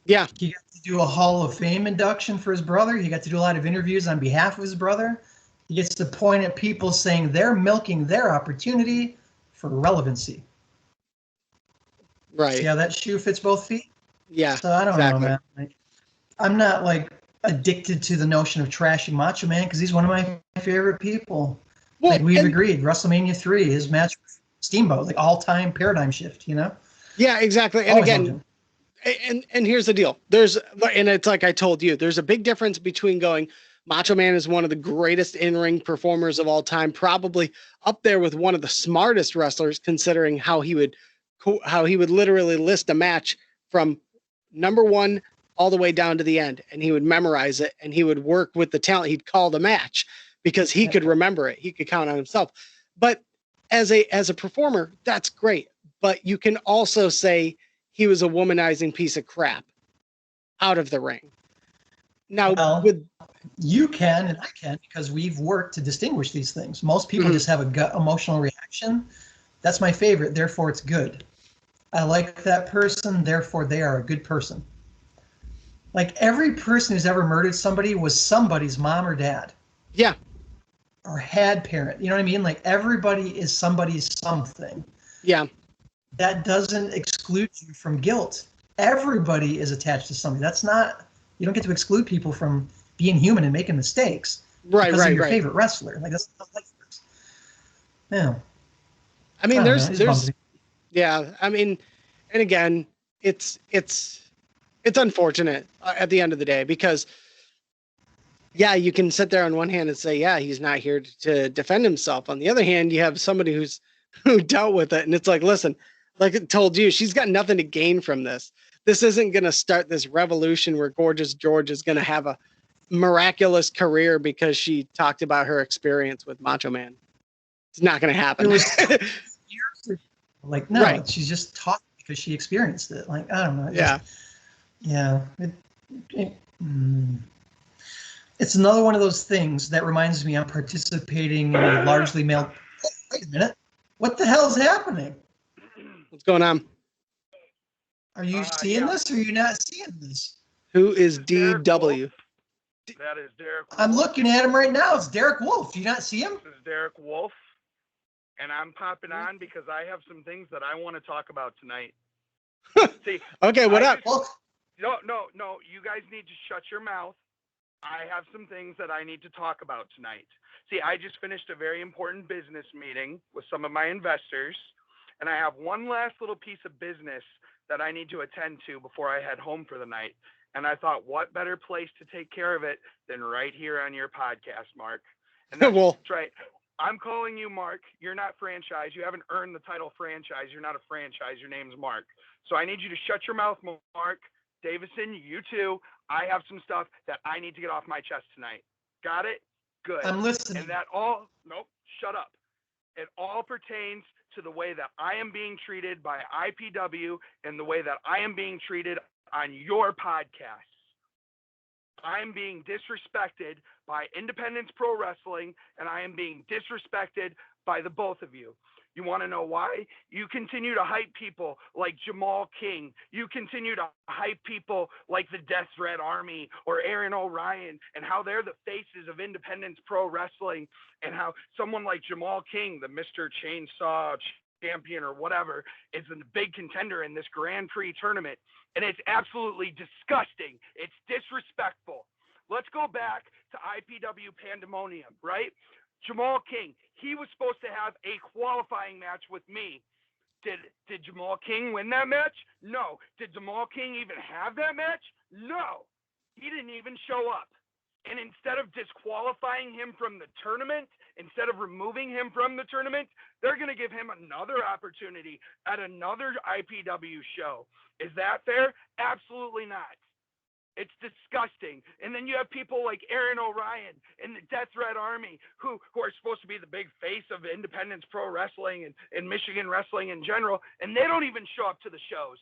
Yeah. He got to do a Hall of Fame induction for his brother. He got to do a lot of interviews on behalf of his brother. He gets to point at people saying they're milking their opportunity for relevancy. Right. See how that shoe fits both feet? Yeah. So I don't know, man. I'm not like addicted to the notion of trashing Macho Man because he's one of my favorite people. Well, like we've agreed, WrestleMania 3, his match with Steamboat, like all-time paradigm shift, you know? Yeah, exactly. And again, and here's the deal. And it's like I told you, there's a big difference between going, Macho Man is one of the greatest in-ring performers of all time, probably up there with one of the smartest wrestlers, considering how he would literally list a match from number one all the way down to the end, and he would memorize it, and he would work with the talent. He'd call the match because he could remember it. He could count on himself. But as a performer, that's great. But you can also say he was a womanizing piece of crap out of the ring. Now, you can and I can because we've worked to distinguish these things. Most people just have a gut emotional reaction. That's my favorite, therefore it's good. I like that person, therefore they are a good person. Like every person who's ever murdered somebody was somebody's mom or dad. Yeah. Or had parent. You know what I mean? Like everybody is somebody's something. Yeah. That doesn't exclude you from guilt. Everybody is attached to somebody. That's not, you don't get to exclude people from being human and making mistakes. Right, because of your favorite wrestler. Like that's not life works. Yeah. I mean, there's yeah, I mean, and again, it's unfortunate at the end of the day because yeah, you can sit there on one hand and say, yeah, he's not here to defend himself. On the other hand, you have somebody who dealt with it. And it's like, listen, like I told you, she's got nothing to gain from this. This isn't going to start this revolution where Gorgeous George is going to have a miraculous career because she talked about her experience with Macho Man. It's not going to happen. Like, no, she's just talking because she experienced it. Like, I don't know. It's another one of those things that reminds me I'm participating in a largely male. Wait a minute. What the hell is happening? What's going on? Are you seeing this or are you not seeing this? Who is DW? That is Derek Wolfe. I'm looking at him right now. It's Derek Wolfe. Do you not see him? This is Derek Wolfe. And I'm popping on because I have some things that I want to talk about tonight. See, okay, what up? No. You guys need to shut your mouth. I have some things that I need to talk about tonight. See, I just finished a very important business meeting with some of my investors, and I have one last little piece of business that I need to attend to before I head home for the night. And I thought, what better place to take care of it than right here on your podcast, Mark? And that's right. I'm calling you Mark. You're not franchise. You haven't earned the title franchise. You're not a franchise. Your name's Mark. So I need you to shut your mouth, Mark. Davison, you too. I have some stuff that I need to get off my chest tonight. Got it? Good. I'm listening. And that all, nope, shut up. It all pertains to the way that I am being treated by IPW and the way that I am being treated on your podcast. I am being disrespected by Independence Pro Wrestling, and I am being disrespected by the both of you. You want to know why? You continue to hype people like Jamal King. You continue to hype people like the Death Threat Army or Aaron O'Ryan, and how they're the faces of Independence Pro Wrestling, and how someone like Jamal King, the Mr. Chainsaw champion or whatever, is a big contender in this Grand Prix tournament. And it's absolutely disgusting. It's disrespectful. Let's go back to IPW Pandemonium, right? Jamal King, he was supposed to have a qualifying match with me. Did Jamal King win that match? No. Did Jamal King even have that match? No. He didn't even show up. And instead of disqualifying him from the tournament, instead of removing him from the tournament, they're going to give him another opportunity at another IPW show. Is that fair? Absolutely not. It's disgusting. And then you have people like Aaron O'Ryan and the Death Threat Army who are supposed to be the big face of Independence Pro Wrestling and Michigan wrestling in general, and they don't even show up to the shows.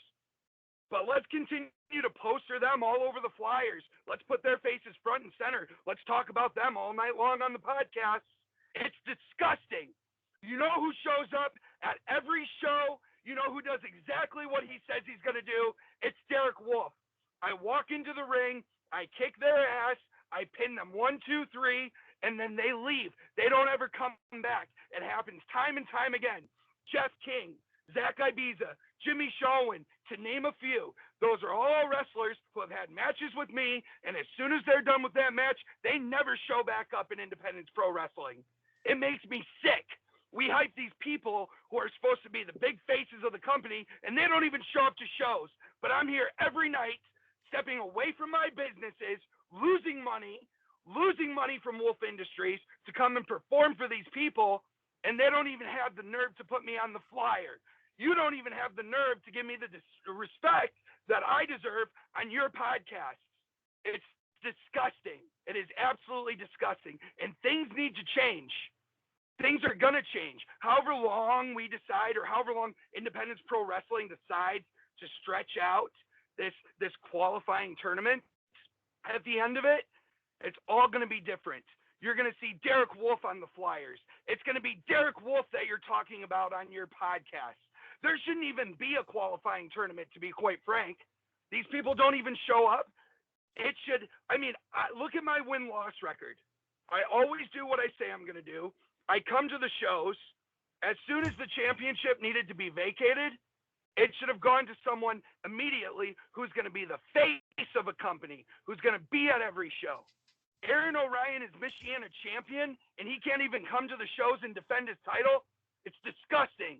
But let's continue to poster them all over the flyers. Let's put their faces front and center. Let's talk about them all night long on the podcast. It's disgusting. You know who shows up at every show? You know who does exactly what he says he's going to do? It's Derek Wolfe. I walk into the ring, I kick their ass, I pin them 1, 2, 3, and then they leave. They don't ever come back. It happens time and time again. Jeff King, Zach Ibiza, Jimmy Shawin, to name a few. Those are all wrestlers who have had matches with me, and as soon as they're done with that match, they never show back up in Independence Pro Wrestling. It makes me sick. We hype these people who are supposed to be the big faces of the company, and they don't even show up to shows. But I'm here every night, stepping away from my businesses, losing money from Wolf Industries to come and perform for these people, and they don't even have the nerve to put me on the flyer. You don't even have the nerve to give me the respect that I deserve on your podcast. It's disgusting. It is absolutely disgusting, and things need to change. Things are going to change. However long we decide, or however long Independence Pro Wrestling decides to stretch out this qualifying tournament, at the end of it, it's all going to be different. You're going to see Derek Wolfe on the flyers. It's going to be Derek Wolfe that you're talking about on your podcast. There shouldn't even be a qualifying tournament, to be quite frank. These people don't even show up. It should, look at my win-loss record. I always do what I say I'm going to do. I come to the shows. As soon as the championship needed to be vacated, it should have gone to someone immediately who's going to be the face of a company, who's going to be at every show. Aaron O'Ryan is Michiana champion, and he can't even come to the shows and defend his title. It's disgusting.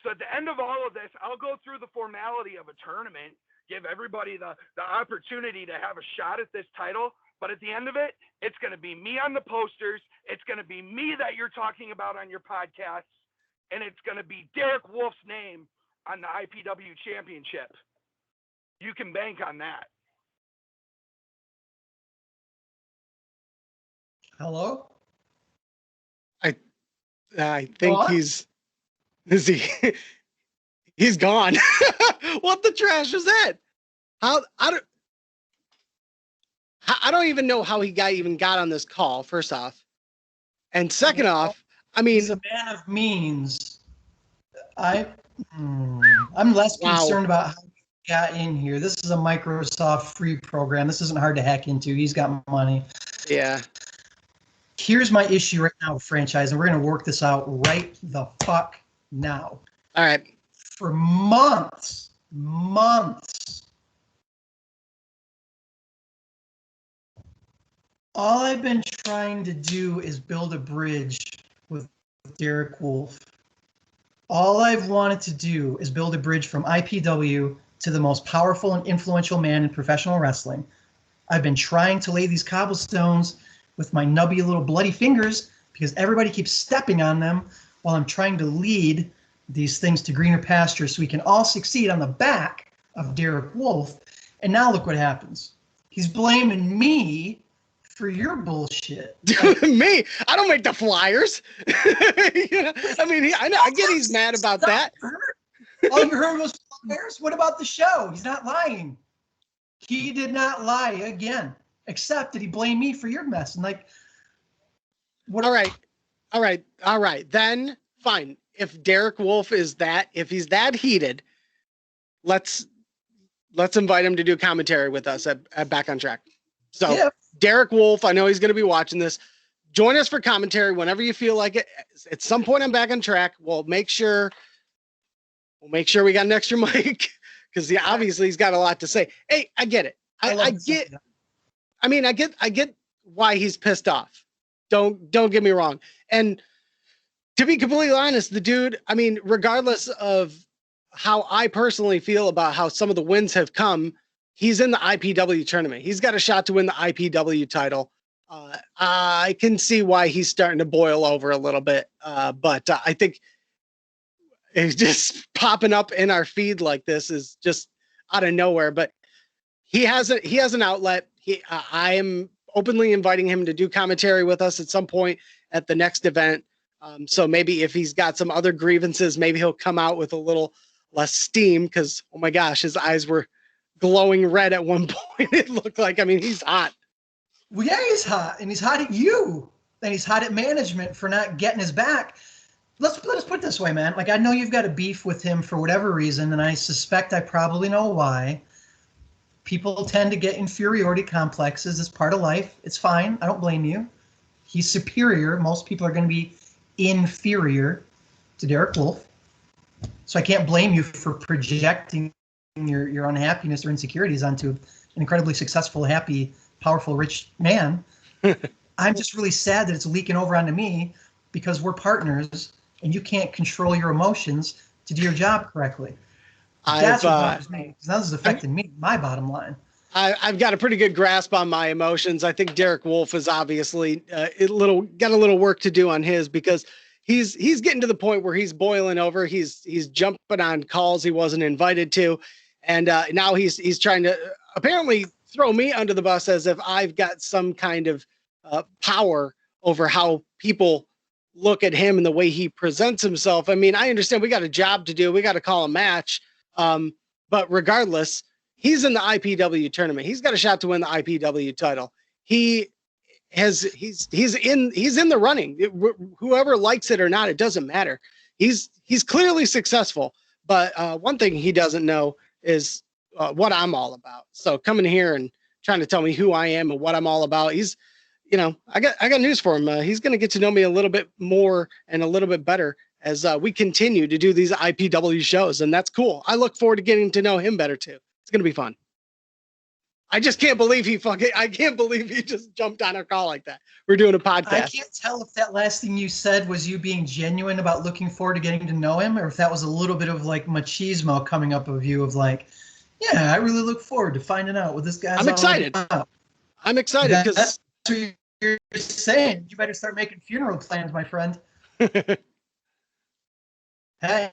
So at the end of all of this, I'll go through the formality of a tournament, give everybody the opportunity to have a shot at this title. But at the end of it, it's going to be me on the posters. It's going to be me that you're talking about on your podcast. And it's going to be Derek Wolfe's name on the IPW championship. You can bank on that. Hello? I think he's gone. What the trash is that? I don't even know how he got on this call, first off. And second off, he's a man of means. I'm less concerned about how he got in here. This is a Microsoft free program. This isn't hard to hack into. He's got money. Yeah. Here's my issue right now with franchise, and we're going to work this out right the fuck now. All right. For months, all I've been trying to do is build a bridge with Derek Wolfe. All I've wanted to do is build a bridge from IPW to the most powerful and influential man in professional wrestling. I've been trying to lay these cobblestones with my nubby little bloody fingers because everybody keeps stepping on them while I'm trying to lead these things to greener pastures so we can all succeed on the back of Derek Wolfe. And now look what happens. He's blaming me for your bullshit. Me? I don't make the flyers. You know, I mean, I get he's mad about that. All you heard was flyers? What about the show? He's not lying. He did not lie again, except that he blamed me for your mess. And like, what? All right. Then fine. If Derek Wolfe is that, if he's that heated, let's invite him to do commentary with us at Back on Track. So yeah. Derek Wolfe, I know he's going to be watching this. Join us for commentary whenever you feel like it. At some point I'm Back on Track. We'll make sure we got an extra mic because obviously he's got a lot to say. Hey, I get it. I get why he's pissed off. Don't get me wrong. And to be completely honest, the dude, I mean, regardless of how I personally feel about how some of the wins have come, he's in the IPW tournament. He's got a shot to win the IPW title. I can see why he's starting to boil over a little bit. But I think it's just popping up in our feed like this is just out of nowhere. But he has an outlet. I am openly inviting him to do commentary with us at some point at the next event. So maybe if he's got some other grievances, maybe he'll come out with a little less steam because, oh my gosh, his eyes were glowing red at one point. It looked like, I mean, he's hot. Well, yeah, he's hot, and he's hot at you, and he's hot at management for not getting his back. Let's put it this way, man. Like, I know you've got a beef with him for whatever reason, and I suspect I probably know why. People tend to get inferiority complexes. It's part of life. It's fine. I don't blame you. He's superior. Most people are going to be inferior to Derek Wolfe. So I can't blame you for projecting your unhappiness or insecurities onto an incredibly successful, happy, powerful, rich man. I'm just really sad that it's leaking over onto me because we're partners and you can't control your emotions to do your job correctly. That's what bothers me. That is affecting me, my bottom line. I've got a pretty good grasp on my emotions. I think Derek Wolfe is obviously got a little work to do on his because he's getting to the point where he's boiling over. He's jumping on calls he wasn't invited to, and now he's trying to apparently throw me under the bus as if I've got some kind of power over how people look at him and the way he presents himself. I mean, I understand we got a job to do. We got to call a match, but regardless. He's in the IPW tournament. He's got a shot to win the IPW title. He's in the running. Whoever likes it or not, it doesn't matter. He's clearly successsul. But one thing he doesn't know is what I'm all about. So coming here and trying to tell me who I am and what I'm all about, I got news for him. He's going to get to know me a little bit more and a little bit better as we continue to do these IPW shows, and that's cool. I look forward to getting to know him better too. It's going to be fun. I just can't believe I can't believe he just jumped on our call like that. We're doing a podcast. I can't tell if that last thing you said was you being genuine about looking forward to getting to know him, or if that was a little bit of like machismo coming up of you of like, yeah, I really look forward to finding out what this guy's I'm excited. I'm excited because that's what you're saying. You better start making funeral plans, my friend. Hey.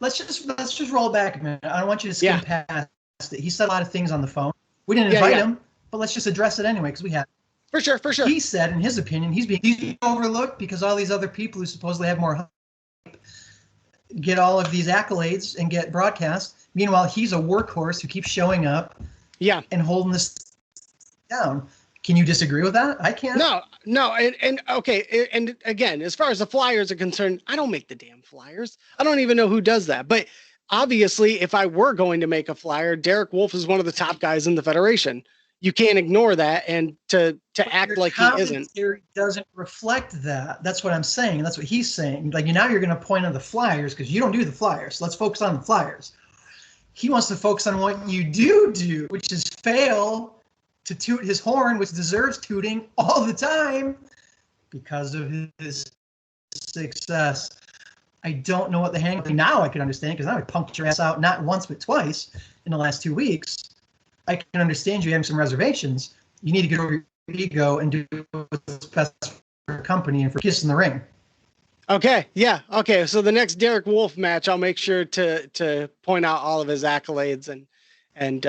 Let's just roll back a minute. I don't want you to skim past it. He said a lot of things on the phone. We didn't invite him, but let's just address it anyway because we have. For sure. He said, in his opinion, he's being overlooked because all these other people who supposedly have more hype get all of these accolades and get broadcast. Meanwhile, he's a workhorse who keeps showing up, and holding this down. Can you disagree with that? I can't. No, and okay, and again, as far as the flyers are concerned, I don't make the damn flyers. I don't even know who does that. But obviously, if I were going to make a flyer, Derek Wolfe is one of the top guys in the Federation. You can't ignore that, and to act like he isn't. Commentary doesn't reflect that. That's what I'm saying. That's what he's saying. Like, now you're going to point on the flyers because you don't do the flyers. So let's focus on the flyers. He wants to focus on what you do, which is fail to toot his horn, which deserves tooting all the time because of his success. I don't know what the hang. Now I can understand, because now I punked your ass out not once but twice in the last 2 weeks. I can understand you having some reservations. You need to get over your ego and do what's best for the company and for Kiss in the Ring. Okay, yeah, okay. So the next Derek Wolfe match, I'll make sure to point out all of his accolades, and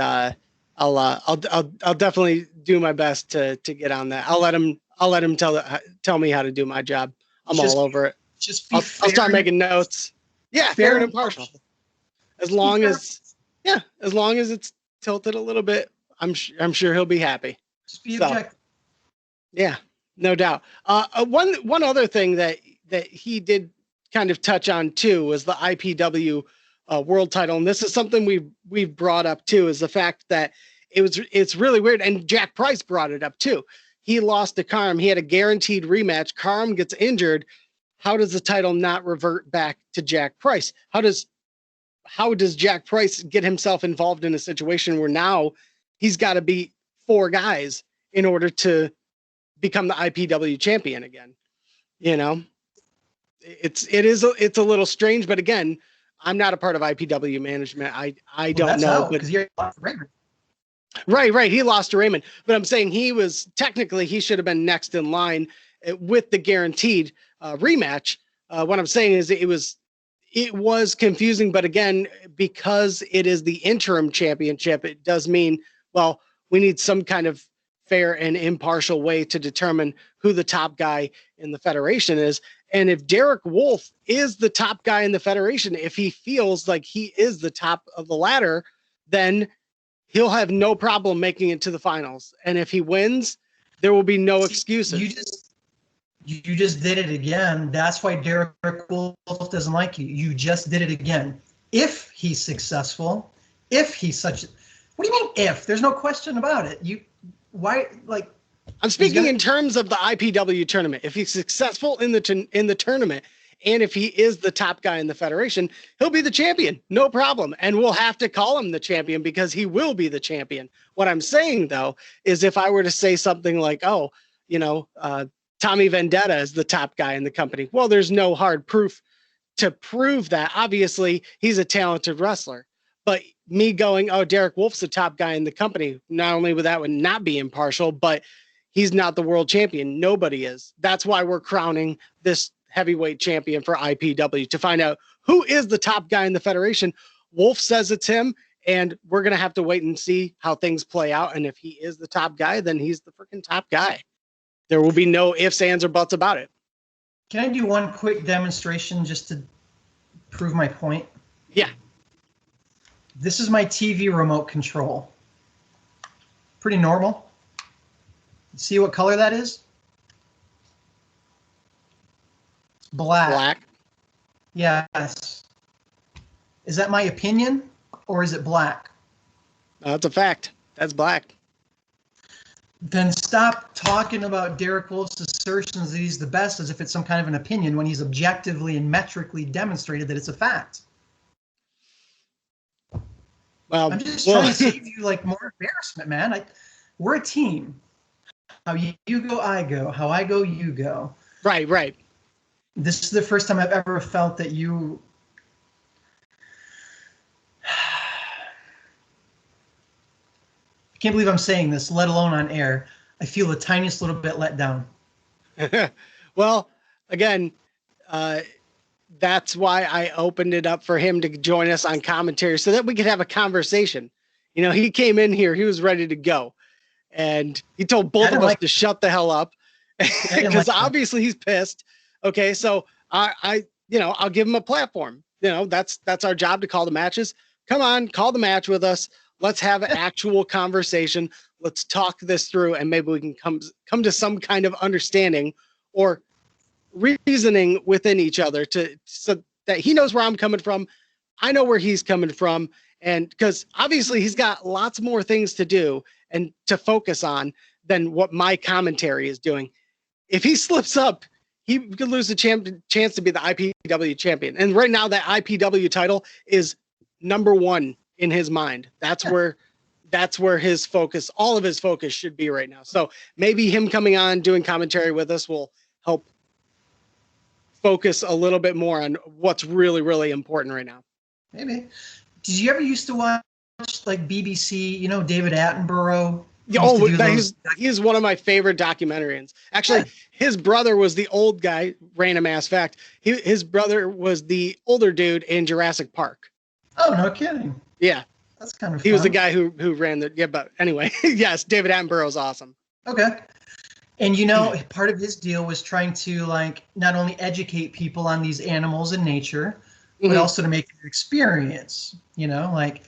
I'll definitely do my best to get on that. I'll let him tell me how to do my job. I'm all over it. Just I'll start making notes. Yeah, fair and impartial. As long as it's tilted a little bit, I'm sure he'll be happy. Just be objective. Yeah, no doubt. One other thing that he did kind of touch on too was the IPW world title, and this is something we've brought up too, is the fact that it's really weird, and Jack Price brought it up too. He lost to Karam. He had a guaranteed rematch. Karam gets injured. How does the title not revert back to Jack Price? How does Jack Price get himself involved in a situation where now he's got to beat 4 guys in order to become the IPW champion again? You know, it's a little strange, but again, I'm not a part of IPW management. I don't know, because you're Raymond. Right. He lost to Raymond, but I'm saying he should have been next in line with the guaranteed rematch. What I'm saying is it was confusing, but again, because it is the interim championship, it does mean, well, we need some kind of fair and impartial way to determine who the top guy in the Federation is. And if Derek Wolfe is the top guy in the Federation, if he feels like he is the top of the ladder, then he'll have no problem making it to the finals. And if he wins, there will be no excuses. You just did it again. That's why Derek Wolfe doesn't like you. You just did it again. If he's successful, if he's such, what do you mean if? There's no question about it. I'm speaking in terms of the IPW tournament. If he's successful in the tournament, and if he is the top guy in the Federation, he'll be the champion, no problem. And we'll have to call him the champion because he will be the champion. What I'm saying, though, is if I were to say something like, Tommy Vendetta is the top guy in the company. Well, there's no hard proof to prove that. Obviously, he's a talented wrestler. But me going, Derek Wolfe's the top guy in the company, not only would that not be impartial, but he's not the world champion. Nobody is. That's why we're crowning this heavyweight champion for IPW, to find out who is the top guy in the Federation. Wolfe says it's him, and we're going to have to wait and see how things play out. And if he is the top guy, then he's the freaking top guy. There will be no ifs, ands, or buts about it. Can I do one quick demonstration just to prove my point? Yeah. This is my TV remote control. Pretty normal. See what color that is? It's black. Black. Yes. Is that my opinion, or is it black? That's a fact. That's black. Then stop talking about Derek Wolfe's assertions that he's the best as if it's some kind of an opinion when he's objectively and metrically demonstrated that it's a fact. Well, I'm just trying to save you more embarrassment, man. We're a team. How you go, I go. How I go, you go. Right. This is the first time I've ever felt that you... I can't believe I'm saying this, let alone on air. I feel the tiniest little bit let down. Well, again, that's why I opened it up for him to join us on commentary so that we could have a conversation. He came in here, he was ready to go. And he told both of us to shut the hell up because obviously he's pissed. Okay, so I'll give him a platform. That's our job, to call the matches. Come on, call the match with us. Let's have an actual conversation. Let's talk this through, and maybe we can come to some kind of understanding or reasoning within each other so that he knows where I'm coming from. I know where he's coming from. And because obviously he's got lots more things to do and to focus on than what my commentary is doing. If he slips up, he could lose the chance to be the IPW champion. And right now, that IPW title is number one in his mind. That's where his focus, all of his focus, should be right now. So maybe him coming on doing commentary with us will help focus a little bit more on what's really, really important right now. Maybe. Did you ever used to watch like BBC? You know, David Attenborough. Oh, he's one of my favorite documentarians. Actually, his brother was the old guy. Random ass fact. His brother was the older dude in Jurassic Park. Oh, no kidding. Yeah, that's kind of. He was the guy who ran the. Yeah, but anyway, yes, David Attenborough is awesome. Okay, and you know, part of his deal was trying to like not only educate people on these animals and nature, but also to make an experience. You know, like.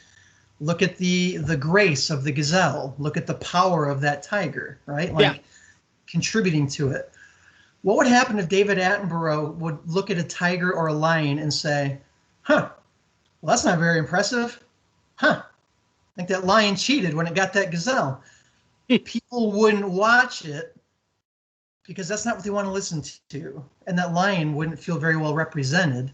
Look at the grace of the gazelle. Look at the power of that tiger, right? Like contributing to it. What would happen if David Attenborough would look at a tiger or a lion and say, well, that's not very impressive. I think that lion cheated when it got that gazelle. People wouldn't watch it because that's not what they want to listen to. And that lion wouldn't feel very well represented.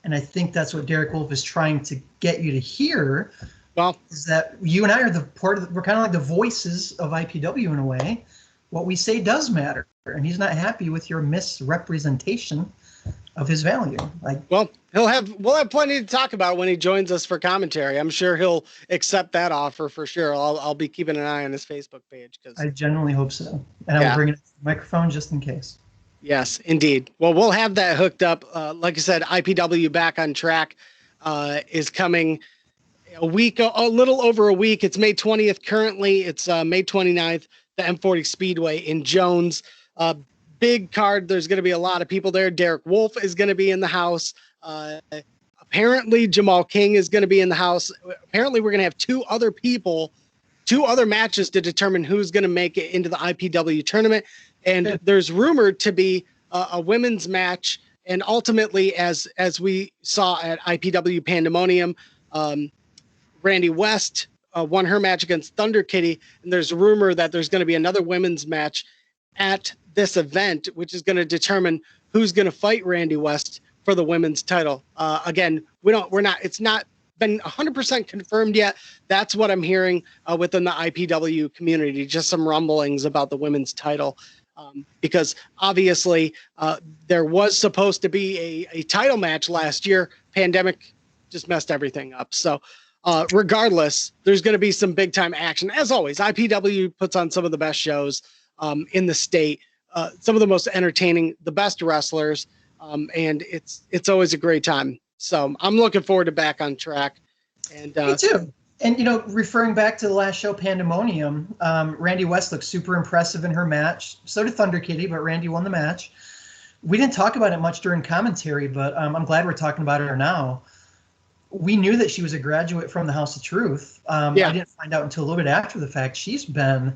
And I think that's what Derek Wolfe is trying to get you to hear. Well, is that you and I are we're kind of like the voices of IPW in a way. What we say does matter, and he's not happy with your misrepresentation of his value. Well, we'll have plenty to talk about when he joins us for commentary. I'm sure he'll accept that offer for sure. I'll be keeping an eye on his Facebook page because I genuinely hope so, and I will bring it to the microphone just in case. Yes, indeed. Well, we'll have that hooked up. Like I said, IPW Back on Track is coming. A little over a week. It's May 20th. Currently, it's May 29th, the M40 Speedway in Jones. Big card. There's going to be a lot of people there. Derek Wolfe is going to be in the house. Apparently, Jamal King is going to be in the house. Apparently, we're going to have two other matches to determine who's going to make it into the IPW tournament. And there's rumored to be a women's match. And ultimately, as we saw at IPW Pandemonium, Randy West won her match against Thunder Kitty, and there's a rumor that there's going to be another women's match at this event, which is going to determine who's going to fight Randy West for the women's title. Again, it's not been 100% confirmed yet. That's what I'm hearing within the IPW community, just some rumblings about the women's title. Because obviously there was supposed to be a title match last year. Pandemic just messed everything up. So regardless, there's going to be some big time action. As always, IPW puts on some of the best shows in the state, some of the most entertaining, the best wrestlers, and it's always a great time. So I'm looking forward to Back on Track. And me too. And you know, referring back to the last show, Pandemonium, Randy West looked super impressive in her match. So did Thunder Kitty, but Randy won the match. We didn't talk about it much during commentary, but I'm glad we're talking about her now. We knew that she was a graduate from the House of Truth. I didn't find out until a little bit after the fact. She's a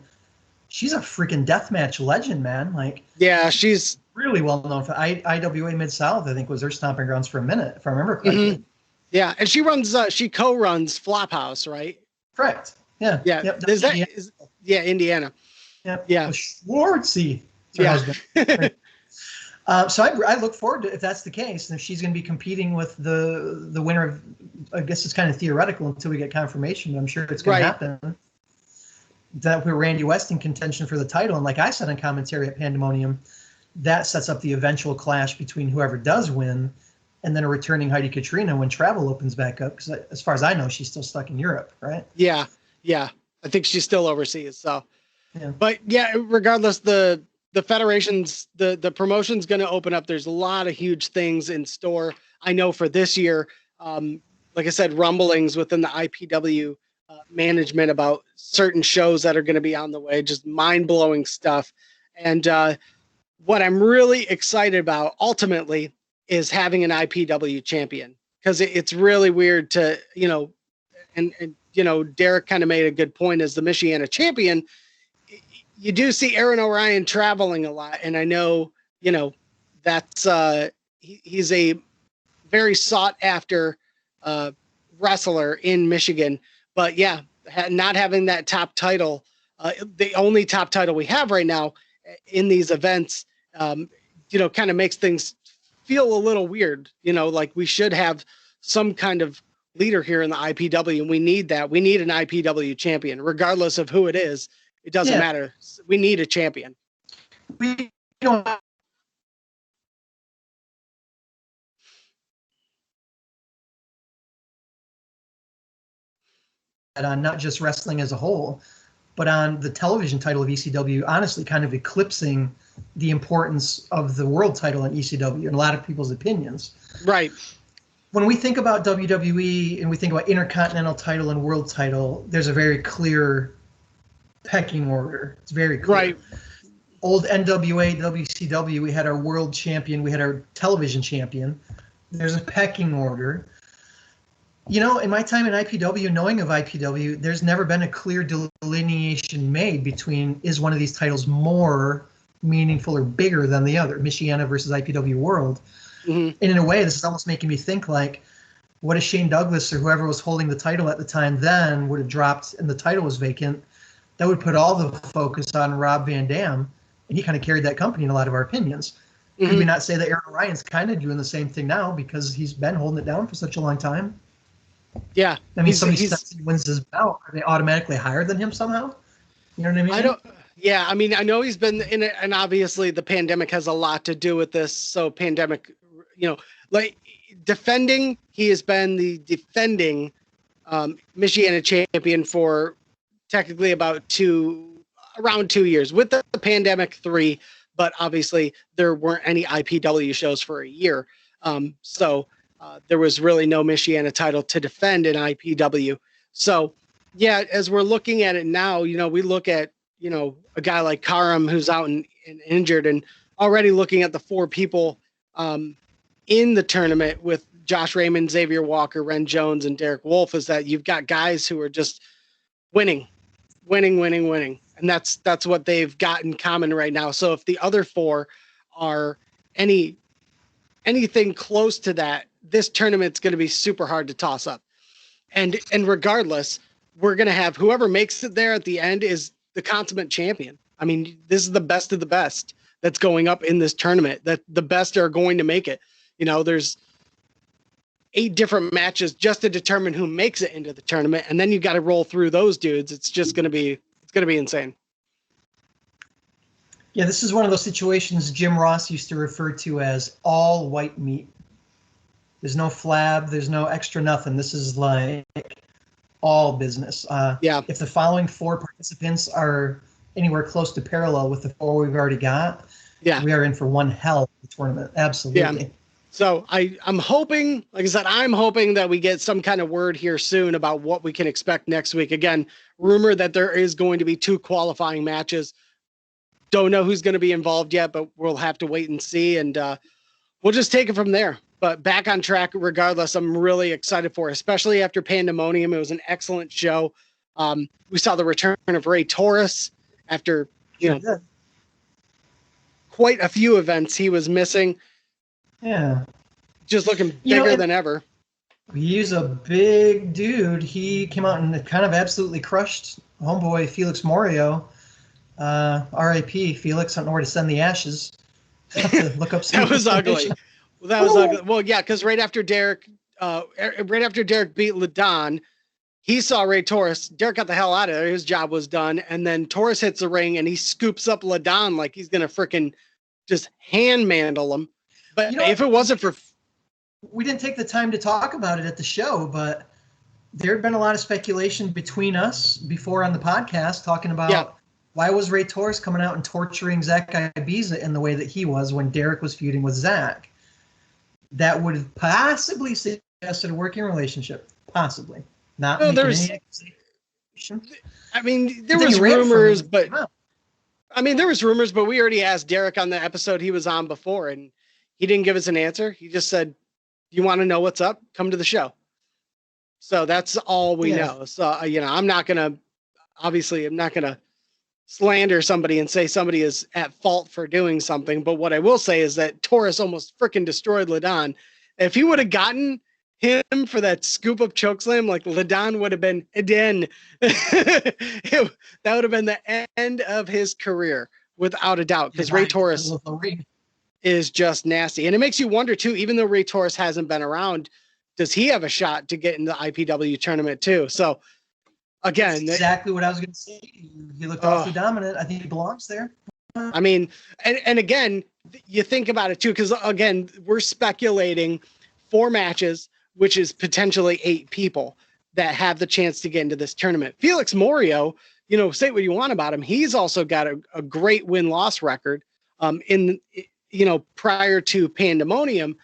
freaking deathmatch legend, man. She's really well known for IWA Mid-South, I think, was her stomping grounds for a minute, if I remember correctly. Mm-hmm. Yeah, and she co-runs Flophouse, right? Correct. Yeah. Yeah. Yep, Indiana. Yep. Yeah. Schwartzy. Yeah. So I look forward to if that's the case, and if she's going to be competing with the winner of, I guess it's kind of theoretical until we get confirmation, but I'm sure it's going to happen. That we're Randy West in contention for the title, and like I said in commentary at Pandemonium, that sets up the eventual clash between whoever does win, and then a returning Heidi Katrina when travel opens back up. Because as far as I know, she's still stuck in Europe, right? Yeah. I think she's still overseas. So, but regardless, the federation's the promotion's going to open up. There's a lot of huge things in store. I know for this year, like I said, rumblings within the IPW management about certain shows that are going to be on the way, just mind-blowing stuff. And what I'm really excited about ultimately is having an IPW champion, because it's really weird to, and Derek kind of made a good point as the Michiana champion. You do see Aaron Orion traveling a lot, and I know, that's he's a very sought after wrestler in Michigan. But yeah, not having that top title, the only top title we have right now in these events, kind of makes things feel a little weird. Like we should have some kind of leader here in the IPW, and we need that. We need an IPW champion, regardless of who it is. It doesn't matter. We need a champion. We don't on not just wrestling as a whole, but on the television title of ECW, honestly kind of eclipsing the importance of the world title in ECW in a lot of people's opinions. Right. When we think about WWE and we think about Intercontinental title and world title, there's a very clear pecking order. It's very clear. Right. Old NWA, WCW, we had our world champion, we had our television champion. There's a pecking order. In my time in IPW, knowing of IPW, there's never been a clear delineation made between, is one of these titles more meaningful or bigger than the other, Michiana versus IPW World. Mm-hmm. And in a way, this is almost making me think like, what if Shane Douglas or whoever was holding the title at the time then would have dropped and the title was vacant? That would put all the focus on Rob Van Dam, and he kind of carried that company in a lot of our opinions. Mm-hmm. Could we not say that Aaron Ryan's kind of doing the same thing now because he's been holding it down for such a long time? Yeah. I mean, somebody wins his bout. Are they automatically higher than him somehow? You know what I mean? Yeah, I mean, I know he's been in it, and obviously the pandemic has a lot to do with this. So pandemic, like defending, he has been the defending Michiana champion for technically around 2 years, with the pandemic 3, but obviously there weren't any IPW shows for a year. So there was really no Michiana title to defend in IPW. So yeah, as we're looking at it now, we look at, a guy like Karam who's out and injured, and already looking at the 4 people in the tournament with Josh Raymond, Xavier Walker, Ren Jones, and Derek Wolfe, is that you've got guys who are just winning. And that's what they've got in common right now. So if the other 4 are anything close to that, this tournament's going to be super hard to toss up. And regardless, we're going to have whoever makes it there at the end is the consummate champion. I mean, this is the best of the best that's going up in this tournament, that the best are going to make it. There's 8 different matches just to determine who makes it into the tournament. And then you got to roll through those dudes. It's going to be insane. Yeah, this is one of those situations Jim Ross used to refer to as all white meat. There's no flab. There's no extra nothing. This is like all business. If the following 4 participants are anywhere close to parallel with the 4 we've already got, we are in for one hell of a tournament. Absolutely. Yeah. So I'm hoping, like I said, that we get some kind of word here soon about what we can expect next week. Again, rumor that there is going to be 2 qualifying matches. Don't know who's going to be involved yet, but we'll have to wait and see. And we'll just take it from there. But back on track, regardless, I'm really excited for it, especially after Pandemonium. It was an excellent show. We saw the return of Ray Torres after, quite a few events he was missing. Yeah. Just looking bigger than ever. He's a big dude. He came out and kind of absolutely crushed homeboy Felix Morio. R.I.P. Felix. I don't know where to send the ashes. Look up some That was ugly. Well, that was ugly. Well, yeah, because right after Derek beat Ladon, he saw Ray Torres. Derek got the hell out of there. His job was done. And then Torres hits the ring and he scoops up Ladon like he's going to freaking just hand mandle him. But if it wasn't for... We didn't take the time to talk about it at the show, but there had been a lot of speculation between us before on the podcast talking about why was Ray Torres coming out and torturing Zach Ibiza in the way that he was when Derek was feuding with Zach. That would have possibly suggested a working relationship. Possibly. Not making any accusation. I mean, there was rumors, but... there was rumors, but we already asked Derek on the episode he was on before, and he didn't give us an answer. He just said, you want to know what's up? Come to the show. So that's all we know. So, I'm not going to slander somebody and say somebody is at fault for doing something. But what I will say is that Torres almost freaking destroyed Ladon. If he would have gotten him for that scoop up chokeslam, like Ladon would have been Eden. That would have been the end of his career without a doubt, because Ray Torres is just nasty. And it makes you wonder too, even though Ray Torres hasn't been around, does he have a shot to get in the IPW tournament too? So again, that's exactly what I was going to say. He looked awfully dominant. I think he belongs there. I mean, and again, you think about it too, because again, we're speculating 4 matches, which is potentially 8 people that have the chance to get into this tournament. Felix Morio, you know, say what you want about him, he's also got a great win-loss record. Prior to Pandemonium,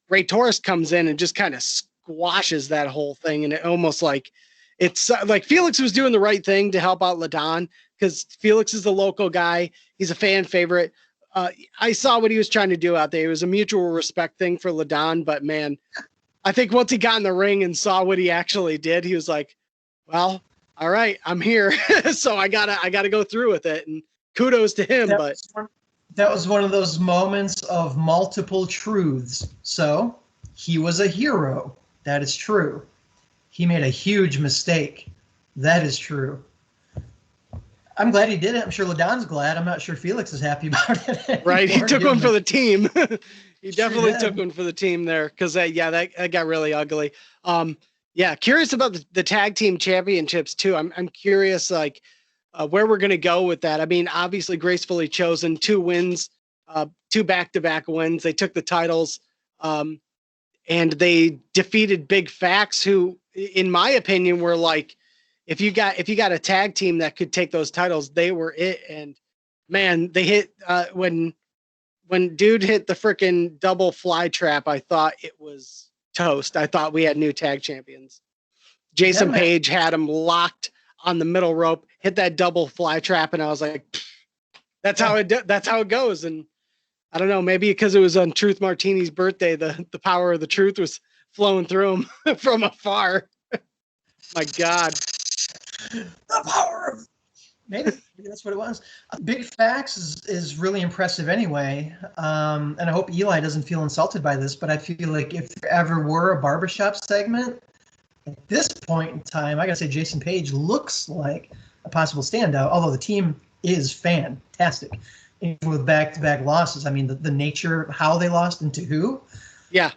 Ray Torres comes in and just kind of squashes that whole thing, and it almost like it's like Felix was doing the right thing to help out Ladon, because Felix is the local guy. He's a fan favorite. I saw what he was trying to do out there. It was a mutual respect thing for Ladon, but man, I think once he got in the ring and saw what he actually did, he was like, well, all right, I'm here. So I gotta go through with it. And kudos to him. That was one of those moments of multiple truths. So he was a hero. That is true. He made a huge mistake. That is true. I'm glad he did it. I'm sure Ladon's glad. I'm not sure Felix is happy about it. Right. He took one for the team. He definitely took one for the team there, because that got really ugly. Curious about the tag team championships too. I'm curious, like, where we're going to go with that. I mean, obviously Gracefully Chosen, 2 wins, 2 back-to-back wins. They took the titles, and they defeated Big Facts, who, in my opinion, were like, if you got a tag team that could take those titles, they were it. And man, they hit when dude hit the freaking double fly trap, I thought it was toast. I thought we had new tag champions. Jason Page had him locked on the middle rope, hit that double fly trap, and I was like, that's how it goes. And I don't know, maybe because it was on Truth Martini's birthday, the power of the truth was flowing through him from afar. My God. The power of maybe that's what it was. Big Facts is really impressive anyway. And I hope Eli doesn't feel insulted by this, but I feel like if there ever were a barbershop segment, at this point in time, I gotta say Jason Page looks like a possible standout, although the team is fantastic. Even with back-to-back losses, I mean, the nature of how they lost and to who. Yeah.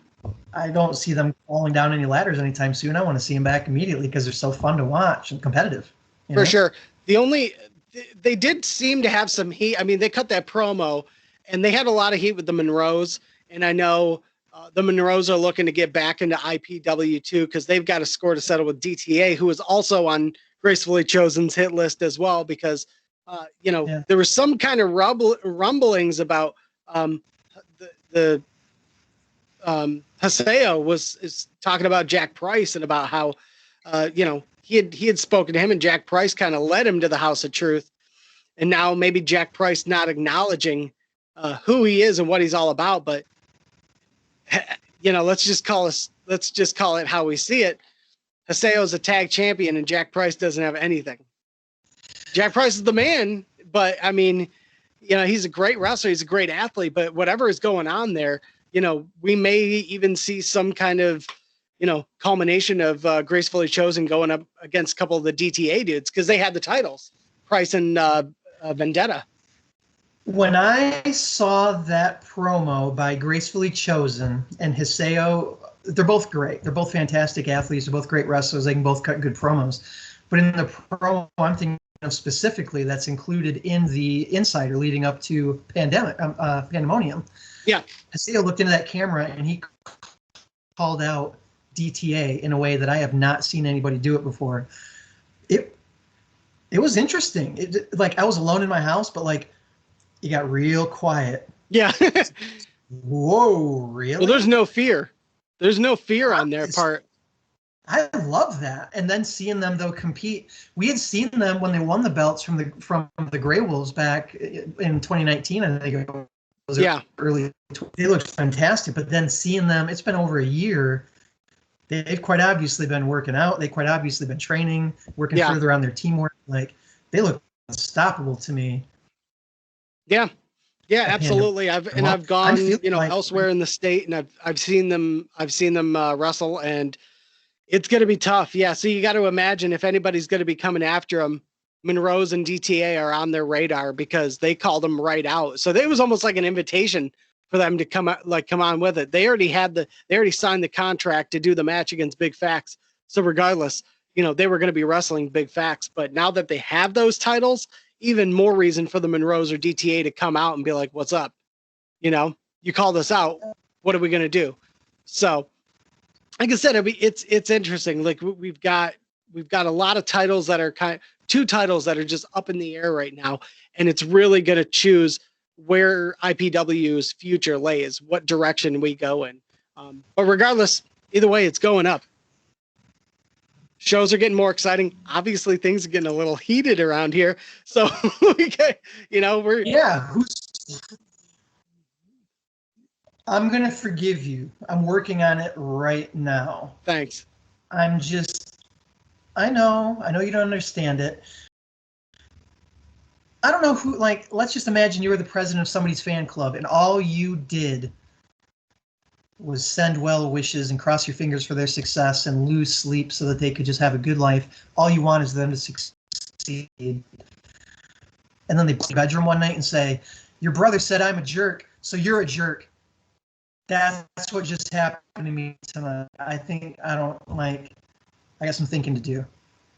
I don't see them falling down any ladders anytime soon. I want to see them back immediately because they're so fun to watch and competitive. For sure. They did seem to have some heat. I mean, they cut that promo, and they had a lot of heat with the Monroes. And I know the Monroes are looking to get back into IPW too, because they've got a score to settle with DTA, who is also on Gracefully Chosen's hit list as well, because there was some kind of rumblings about the Haseo is talking about Jack Price and about how he had spoken to him, and Jack Price kind of led him to the House of Truth. And now maybe Jack Price not acknowledging who he is and what he's all about, but let's just call it how we see it. Haseo's a tag champion and Jack Price doesn't have anything. Jack Price is the man, but I mean, he's a great wrestler, he's a great athlete, but whatever is going on there, we may even see some kind of, culmination of Gracefully Chosen going up against a couple of the DTA dudes, because they had the titles, Price and Vendetta. When I saw that promo by Gracefully Chosen and Haseo, they're both great. They're both fantastic athletes. They're both great wrestlers. They can both cut good promos. But in the promo I'm thinking of specifically that's included in the Insider leading up to Pandemonium. Yeah. Haseo looked into that camera and he called out DTA in a way that I have not seen anybody do it before. It was interesting. I was alone in my house, but it got real quiet. Yeah. Whoa, really? Well, there's no fear. There's no fear on their part. I love that. And then seeing them though compete. We had seen them when they won the belts from the Grey Wolves back in 2019. I think it was early. They looked fantastic. But then seeing them, it's been over a year. They've quite obviously been working out. They quite obviously been training, working further on their teamwork. They look unstoppable to me. Yeah. Yeah, opinion. absolutely. I've Well, gone, I'm feeling like- elsewhere in the state, and I've seen them wrestle, and it's going to be tough. Yeah, so you got to imagine if anybody's going to be coming after them, Monroe's and DTA are on their radar because they called them right out. So it was almost like an invitation for them to come on with it. They already signed the contract to do the match against Big Facts. So regardless, they were going to be wrestling Big Facts. But now that they have those titles, even more reason for the Monroes or DTA to come out and be like, "What's up? You called us out. What are we going to do?" So, like I said, it's interesting. Like we've got a lot of titles that are two titles that are just up in the air right now, and it's really going to choose where IPW's future lays, what direction we go in. But regardless, either way, it's going up. Shows are getting more exciting. Obviously, things are getting a little heated around here. So I'm gonna forgive you. I'm working on it right now. Thanks. I know you don't understand it. I don't know who, let's just imagine you were the president of somebody's fan club and all you did was send well wishes and cross your fingers for their success and lose sleep so that they could just have a good life. All you want is them to succeed. And then they go to the bedroom one night and say, "Your brother said I'm a jerk, so you're a jerk." That's what just happened to me tonight. I got some thinking to do.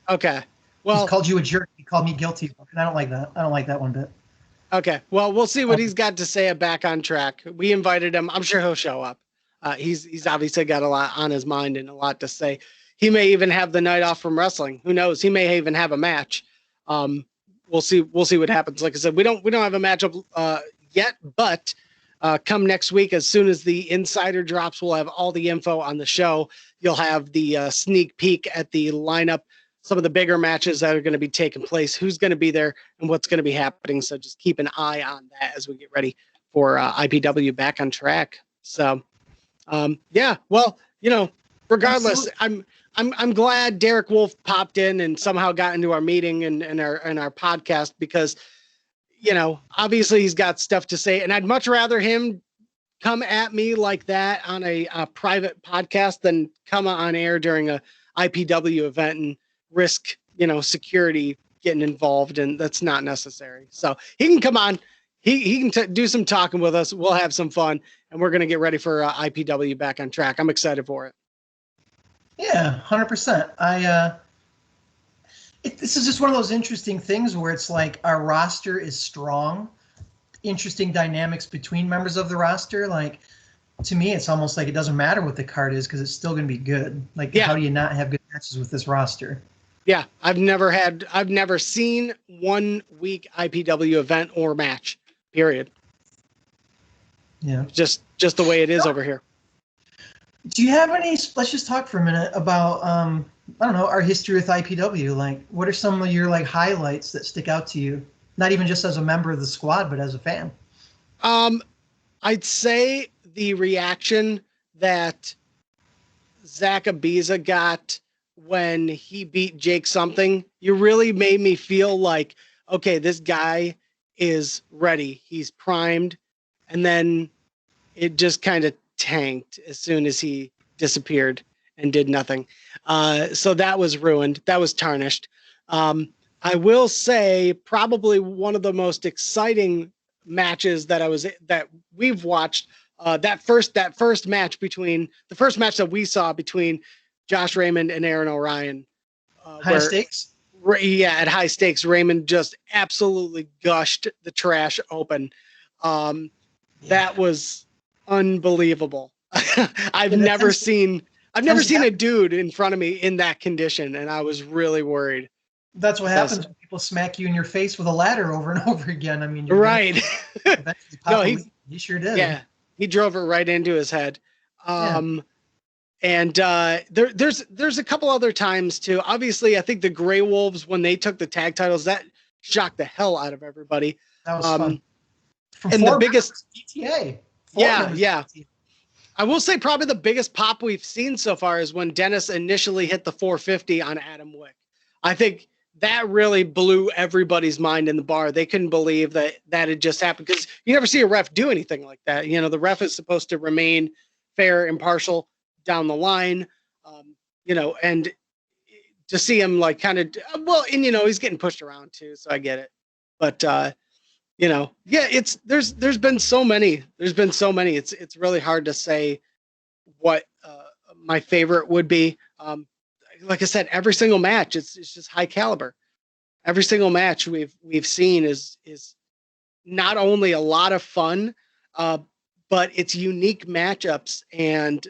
Okay. Well, he called you a jerk. He called me guilty, and I don't like that. I don't like that one bit. Okay. Well, we'll see what he's got to say at Back on Track. We invited him. I'm sure he'll show up. He's obviously got a lot on his mind and a lot to say. He may even have the night off from wrestling. Who knows? He may even have a match. We'll see. We'll see what happens. Like I said, we don't have a matchup yet, but come next week, as soon as the insider drops, we'll have all the info on the show. You'll have the sneak peek at the lineup, some of the bigger matches that are going to be taking place, who's going to be there, and what's going to be happening. So just keep an eye on that as we get ready for IPW Back on Track. So, yeah, well, regardless, absolutely. I'm glad Derek Wolfe popped in and somehow got into our meeting and our podcast because, obviously he's got stuff to say, and I'd much rather him come at me like that on a private podcast than come on air during a IPW event and risk, security getting involved, and that's not necessary. So he can come on, he can do some talking with us. We'll have some fun, and we're going to get ready for IPW Back on Track. I'm excited for it. Yeah, 100%. This is just one of those interesting things where it's like our roster is strong, interesting dynamics between members of the roster. Like, to me, it's almost like it doesn't matter what the card is because it's still going to be good. Like, How do you not have good matches with this roster? Yeah, I've never seen 1 week IPW event or match, period. Yeah. Just the way it is over here. Do you have any, let's just talk for a minute about, I don't know, our history with IPW. Like, what are some of your highlights that stick out to you? Not even just as a member of the squad, but as a fan. I'd say the reaction that Zach Abiza got when he beat Jake something, you really made me feel like, okay, this guy is ready. He's primed. And then it just kind of tanked as soon as he disappeared and did nothing. So that was ruined. That was tarnished. I will say probably one of the most exciting matches that we've watched. That first match that we saw between Josh Raymond and Aaron Orion. High stakes? Yeah, at High Stakes, Raymond just absolutely gushed the trash open. That was unbelievable. I've never seen a dude in front of me in that condition, and I was really worried. That's what happens when people smack you in your face with a ladder over and over again. I mean, right. No, he sure did. Yeah, he drove it right into his head. And there's a couple other times too. Obviously, I think the Grey Wolves, when they took the tag titles, that shocked the hell out of everybody. That was fun. And the biggest PTA. Yeah. I will say probably the biggest pop we've seen so far is when Dennis initially hit the 450 on Adam Wick. I think that really blew everybody's mind in the bar. They couldn't believe that had just happened, because you never see a ref do anything like that. You know, the ref is supposed to remain fair, impartial down the line, you know, and to see him like kind of, well, and you know, he's getting pushed around too, so I get it. But you know, yeah, there's been so many. It's really hard to say what my favorite would be. Like I said, every single match, it's just high caliber. Every single match we've seen is not only a lot of fun, but it's unique matchups, and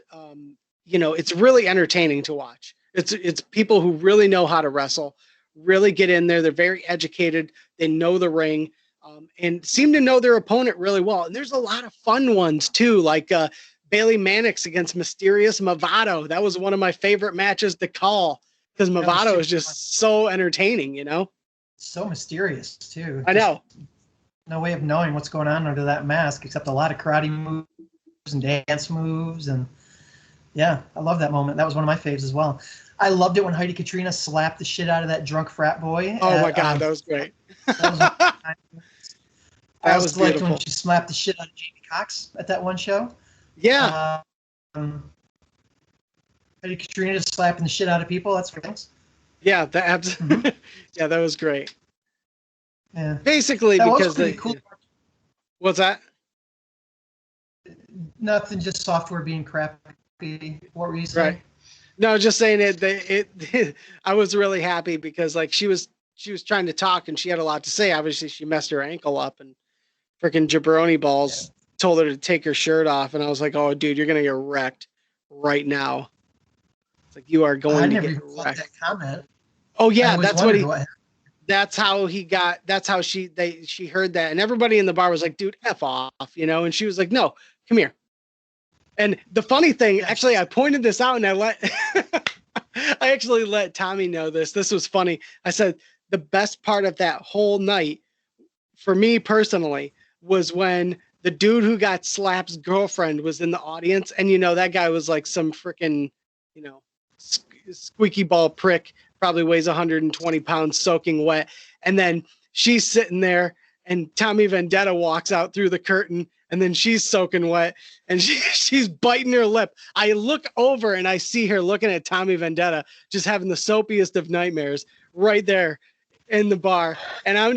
you know, it's really entertaining to watch. It's people who really know how to wrestle, really get in there. They're very educated. They know the ring, and seem to know their opponent really well. And there's a lot of fun ones too, like Bailey Mannix against Mysterious Movado. That was one of my favorite matches to call, because Movado is just so entertaining, you know? So mysterious too. I know. No way of knowing what's going on under that mask, except a lot of karate moves and dance moves. And yeah, I love that moment. That was one of my faves as well. I loved it when Heidi Katrina slapped the shit out of that drunk frat boy. Oh my God, that was great. That was like beautiful. when she slapped the shit out of Jamie Cox at that one show. Yeah. Heidi Katrina just slapping the shit out of people. That's things. Yeah, yeah, that was great. Yeah. Basically, that because was cool. What's that? Nothing, just software being crappy. What were you saying? Right. No, just saying it. I was really happy because like she was trying to talk and she had a lot to say. Obviously, she messed her ankle up, and freaking jabroni balls told her to take her shirt off, and I was like, "Oh, dude, you're gonna get wrecked right now." It's like you are going to get wrecked. That comment. Oh yeah, that's what he. What that's how he got. That's how she heard that, and everybody in the bar was like, "Dude, F off," you know. And she was like, "No, come here." And the funny thing, actually, I pointed this out, and I actually let Tommy know this. This was funny. I said the best part of that whole night, for me personally, was when the dude who got slapped's girlfriend was in the audience, and you know that guy was like some freaking, you know, squeaky ball prick, probably weighs 120 pounds, soaking wet, and then she's sitting there, and Tommy Vendetta walks out through the curtain. And then she's soaking wet, and she's biting her lip. I look over and I see her looking at Tommy Vendetta, just having the soapiest of nightmares right there in the bar. And I'm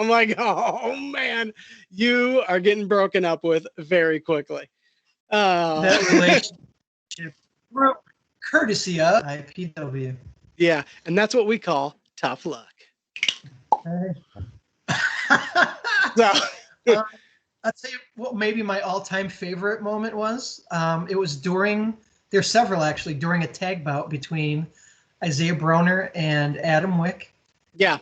like, oh man, you are getting broken up with very quickly. That relationship, courtesy of IPW. Yeah, and that's what we call tough luck. So. I'd say what maybe my all-time favorite moment was. It was there's several actually, during a tag bout between Isaiah Broner and Adam Wick. Yeah.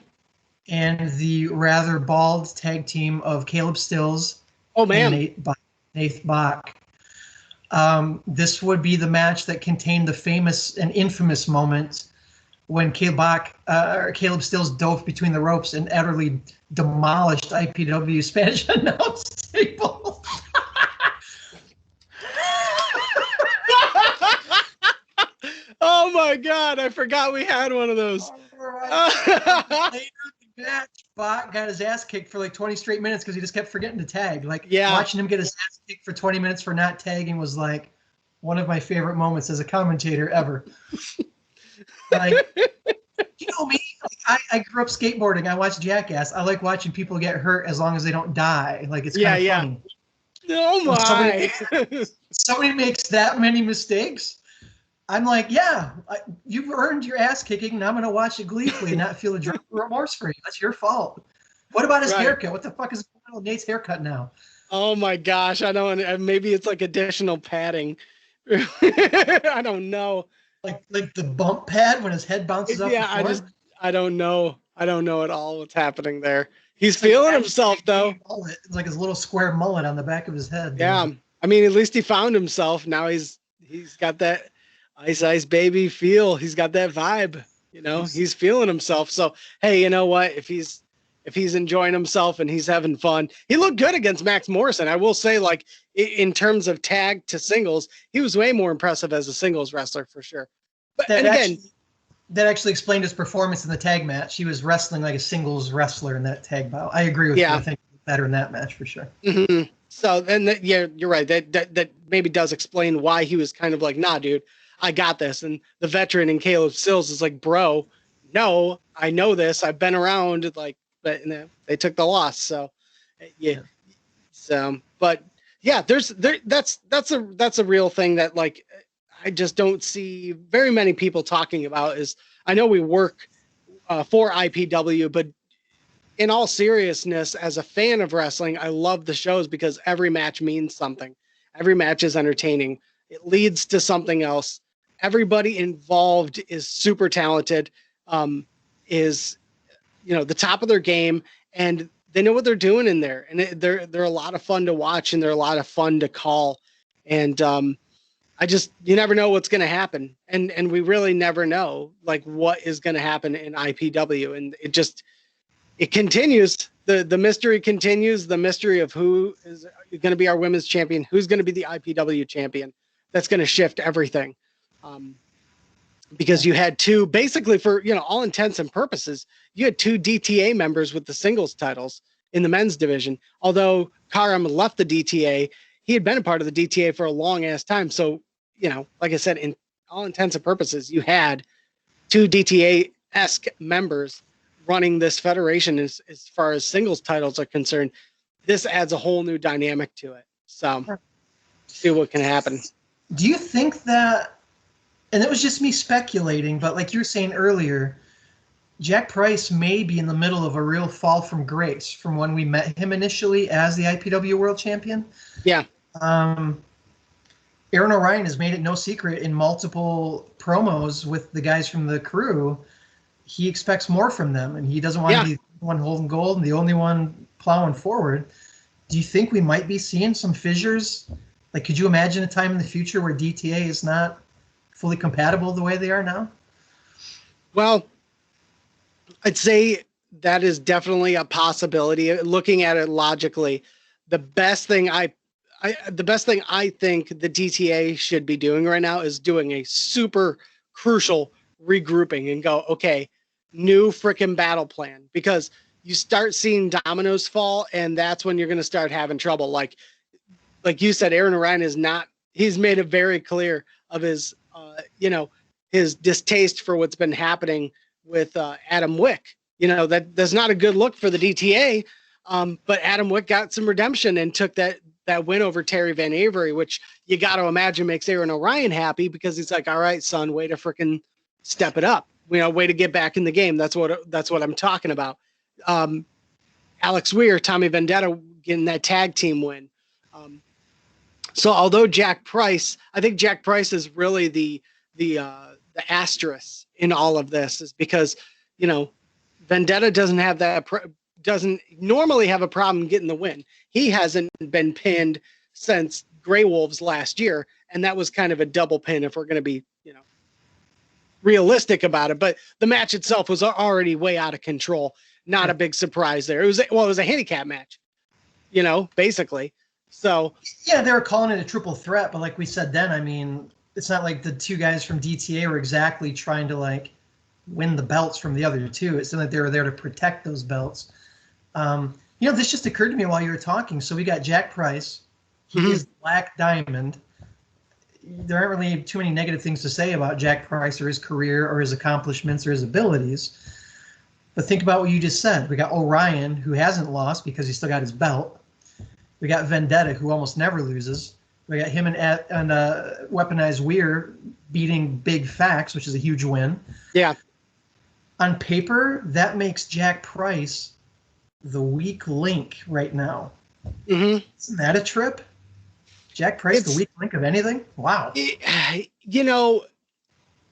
And the rather bald tag team of Caleb Stills and Nate Bach. This would be the match that contained the famous and infamous moment when Caleb Stills dove between the ropes and utterly demolished IPW Spanish announce table. Oh my God, I forgot we had one of those. Later in the match, Bach got his ass kicked for like 20 straight minutes because he just kept forgetting to tag. Watching him get his ass kicked for 20 minutes for not tagging was like one of my favorite moments as a commentator ever. Like, you know me, like, I grew up skateboarding. I watched Jackass. I like watching people get hurt as long as they don't die. Like, it's kind of funny. Oh my! Somebody makes that many mistakes. I'm like, yeah, you've earned your ass kicking, and I'm going to watch it gleefully and not feel a drop of remorse for you. That's your fault. What about his haircut? What the fuck is going on with Nate's haircut now? Oh my gosh, I don't. Maybe it's like additional padding. I don't know. Like the bump pad when his head bounces up. Yeah, I don't know. I don't know at all what's happening there. He's feeling himself though. It's like his little square mullet on the back of his head. Yeah, I mean, at least he found himself. Now he's got that Ice Baby feel. He's got that vibe. You know, he's feeling himself. So hey, you know what? If he's enjoying himself and he's having fun, he looked good against Max Morrison. I will say, like in terms of tag to singles, he was way more impressive as a singles wrestler for sure. But and again, That actually explained his performance in the tag match. He was wrestling like a singles wrestler in that tag bout. I agree with you. I think better in that match for sure. Mm-hmm. So, and yeah, you're right. That maybe does explain why he was kind of like, nah, dude, I got this. And the veteran in Caleb Sills is like, bro, no, I know this. I've been around. Like, but they took the loss. So, yeah. So, but yeah, that's a real thing that like I just don't see very many people talking about. Is I know we work for IPW, but in all seriousness, as a fan of wrestling, I love the shows because every match means something. Every match is entertaining. It leads to something else. Everybody involved is super talented, is, the top of their game, and they know what they're doing in there. And they're a lot of fun to watch, and they're a lot of fun to call. And you never know what's going to happen. And we really never know like what is going to happen in IPW. And it continues. The mystery continues. The mystery of who is going to be our women's champion, who's going to be the IPW champion. That's going to shift everything. Because you had two, basically for, all intents and purposes, you had two DTA members with the singles titles in the men's division. Although Karam left the DTA, he had been a part of the DTA for a long ass time. So, like I said, in all intents and purposes, you had two DTA-esque members running this federation as far as singles titles are concerned. This adds a whole new dynamic to it. So see what can happen. Do you think that, and it was just me speculating, but like you were saying earlier, Jack Price may be in the middle of a real fall from grace from when we met him initially as the IPW World Champion? Yeah. Aaron O'Ryan has made it no secret in multiple promos with the guys from the crew. He expects more from them, and he doesn't want to be the one holding gold and the only one plowing forward. Do you think we might be seeing some fissures? Like, could you imagine a time in the future where DTA is not fully compatible the way they are now? Well, I'd say that is definitely a possibility. Looking at it logically, the best thing I think the DTA should be doing right now is doing a super crucial regrouping and go, okay, new freaking battle plan, because you start seeing dominoes fall, and that's when you're going to start having trouble. Like you said, Aaron O'Ryan he's made it very clear of his, his distaste for what's been happening with Adam Wick. That's not a good look for the DTA. But Adam Wick got some redemption and took that win over Terry Van Avery, which you got to imagine makes Aaron O'Ryan happy, because he's like, all right, son, way to freaking step it up. Way to get back in the game. That's what I'm talking about. Alex Weir, Tommy Vendetta getting that tag team win. So although I think Jack Price is really the asterisk in all of this, is because, Vendetta doesn't normally have a problem getting the win. He hasn't been pinned since Grey Wolves last year, and that was kind of a double pin if we're going to be, realistic about it. But the match itself was already way out of control. Not a big surprise there. It was a handicap match, basically. So yeah, they were calling it a triple threat, but like we said then, I mean, it's not like the two guys from DTA were exactly trying to like win the belts from the other two. It's like they were there to protect those belts. This just occurred to me while you were talking. So we got Jack Price. He is Black Diamond. There aren't really too many negative things to say about Jack Price or his career or his accomplishments or his abilities. But think about what you just said. We got Orion, who hasn't lost because he's still got his belt. We got Vendetta, who almost never loses. We got him and Weaponized Weir beating Big Facts, which is a huge win. Yeah. On paper, that makes Jack Price the weak link right now. Mm-hmm. Isn't that a trip? Jack Price, the weak link of anything? Wow.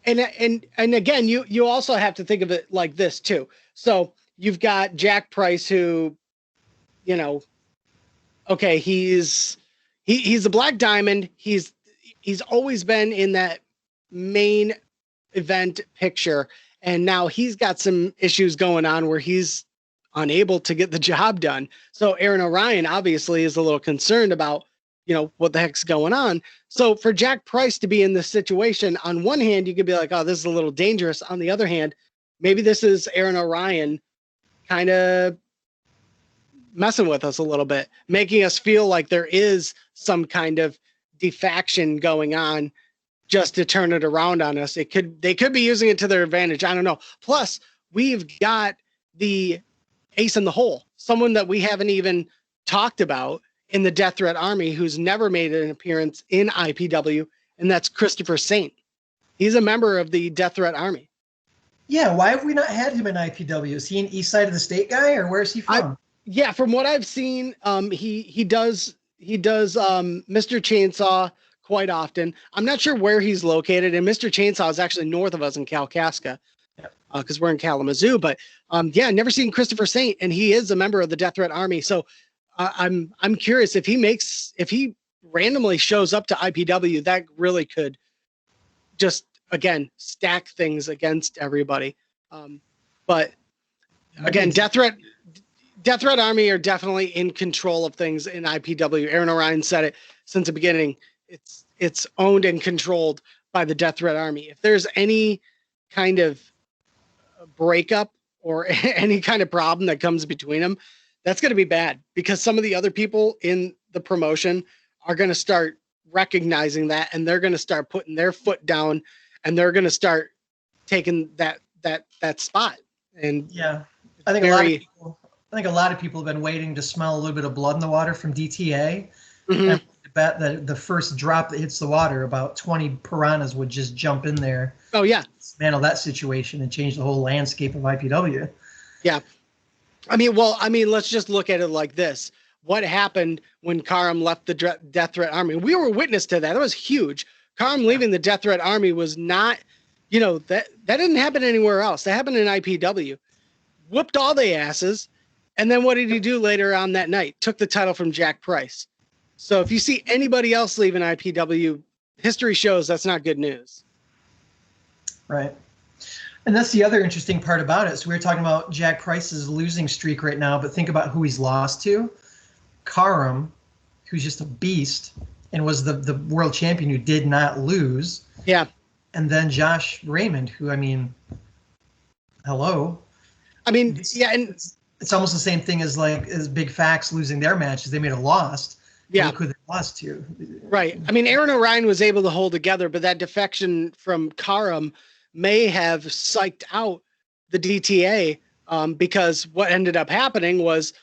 And again, you also have to think of it like this too. So you've got Jack Price, who, okay, he's a Black Diamond. He's always been in that main event picture, and now he's got some issues going on where he's unable to get the job done. So Aaron O'Ryan obviously is a little concerned about what the heck's going on. So for Jack Price to be in this situation, on one hand, you could be like, oh, this is a little dangerous. On the other hand, maybe this is Aaron O'Ryan kind of messing with us a little bit, making us feel like there is some kind of defaction going on just to turn it around on us. They could be using it to their advantage. I don't know. Plus, we've got the ace in the hole, someone that we haven't even talked about in the Death Threat Army, who's never made an appearance in IPW, and that's Christopher Saint. He's a member of the Death Threat Army. Yeah, why have we not had him in IPW? Is he an East Side of the State guy, or where's he from? Yeah, from what I've seen, he does Mr. Chainsaw quite often. I'm not sure where he's located, and Mr. Chainsaw is actually north of us in Kalkaska, because we're in Kalamazoo. But never seen Christopher Saint, and he is a member of the Death Threat Army. So I'm curious if he randomly shows up to IPW, that really could just again stack things against everybody. But again, Death Threat Army are definitely in control of things in IPW. Aaron O'Ryan said it since the beginning. It's owned and controlled by the Death Threat Army. If there's any kind of breakup or any kind of problem that comes between them, that's going to be bad, because some of the other people in the promotion are going to start recognizing that, and they're going to start putting their foot down, and they're going to start taking that spot. And I think a lot of people have been waiting to smell a little bit of blood in the water from DTA. Mm-hmm. And bet that the first drop that hits the water, about 20 piranhas would just jump in there. Oh yeah, dismantle that situation and change the whole landscape of IPW. Yeah, I mean, let's just look at it like this: what happened when Karam left the Death Threat Army? We were witness to that. It was huge. Karam leaving the Death Threat Army was not, that didn't happen anywhere else. That happened in IPW. Whooped all the asses. And then what did he do later on that night? Took the title from Jack Price. So if you see anybody else leaving IPW, history shows that's not good news. Right. And that's the other interesting part about it. So we were talking about Jack Price's losing streak right now, but think about who he's lost to. Karam, who's just a beast and was the world champion who did not lose. Yeah. And then Josh Raymond, who, hello. And it's almost the same thing as Big Facts losing their matches. They made a lost. Yeah. Look who they lost to. Right. Aaron O'Ryan was able to hold together, but that defection from Karam may have psyched out the DTA, because what ended up happening was,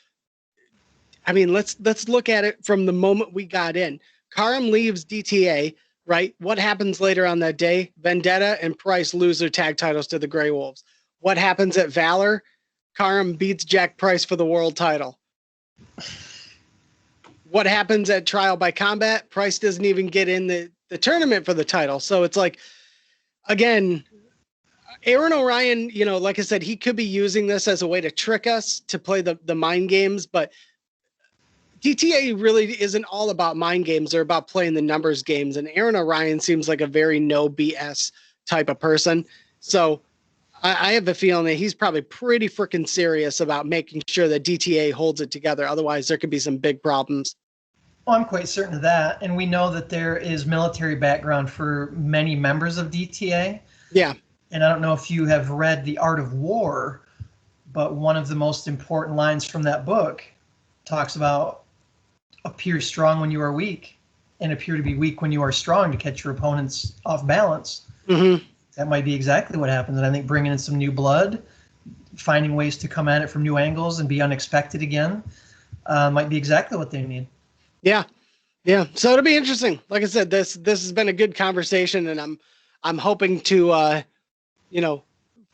let's look at it from the moment we got in. Karam leaves DTA, right? What happens later on that day? Vendetta and Price lose their tag titles to the Grey Wolves. What happens at Valor? Karam beats Jack Price for the world title. What happens at Trial by Combat? Price doesn't even get in the tournament for the title. So it's like, again, Aaron O'Ryan, like I said, he could be using this as a way to trick us to play the mind games, but DTA really isn't all about mind games. They're about playing the numbers games. And Aaron O'Ryan seems like a very no BS type of person. So I have a feeling that he's probably pretty freaking serious about making sure that DTA holds it together. Otherwise, there could be some big problems. Well, I'm quite certain of that. And we know that there is military background for many members of DTA. Yeah. And I don't know if you have read The Art of War, but one of the most important lines from that book talks about appear strong when you are weak and appear to be weak when you are strong to catch your opponents off balance. Mm-hmm. That might be exactly what happens. And I think bringing in some new blood, finding ways to come at it from new angles and be unexpected again, might be exactly what they need. Yeah. Yeah. So it'll be interesting. Like I said, this has been a good conversation, and I'm hoping to,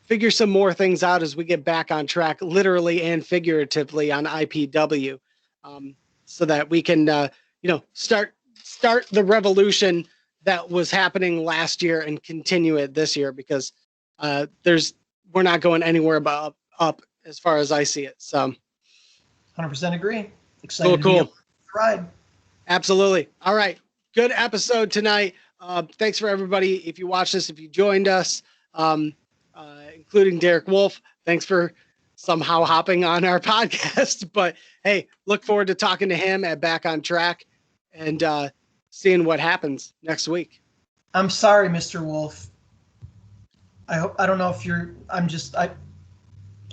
figure some more things out as we get back on track, literally and figuratively, on IPW, so that we can, start the revolution that was happening last year and continue it this year, because we're not going anywhere but up as far as I see it. So 100% agree. Excited cool. To be the ride. Absolutely. All right. Good episode tonight. Thanks for everybody. If you watched this, if you joined us, including Derek Wolfe, thanks for somehow hopping on our podcast. But hey, look forward to talking to him at Back on Track. and seeing what happens next week. I'm sorry, Mr. Wolfe. I don't know if you're. I'm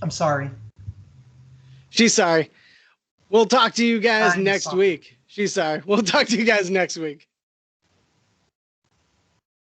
sorry. She's sorry. We'll talk to you guys I'm next sorry. week. She's sorry. We'll talk to you guys next week.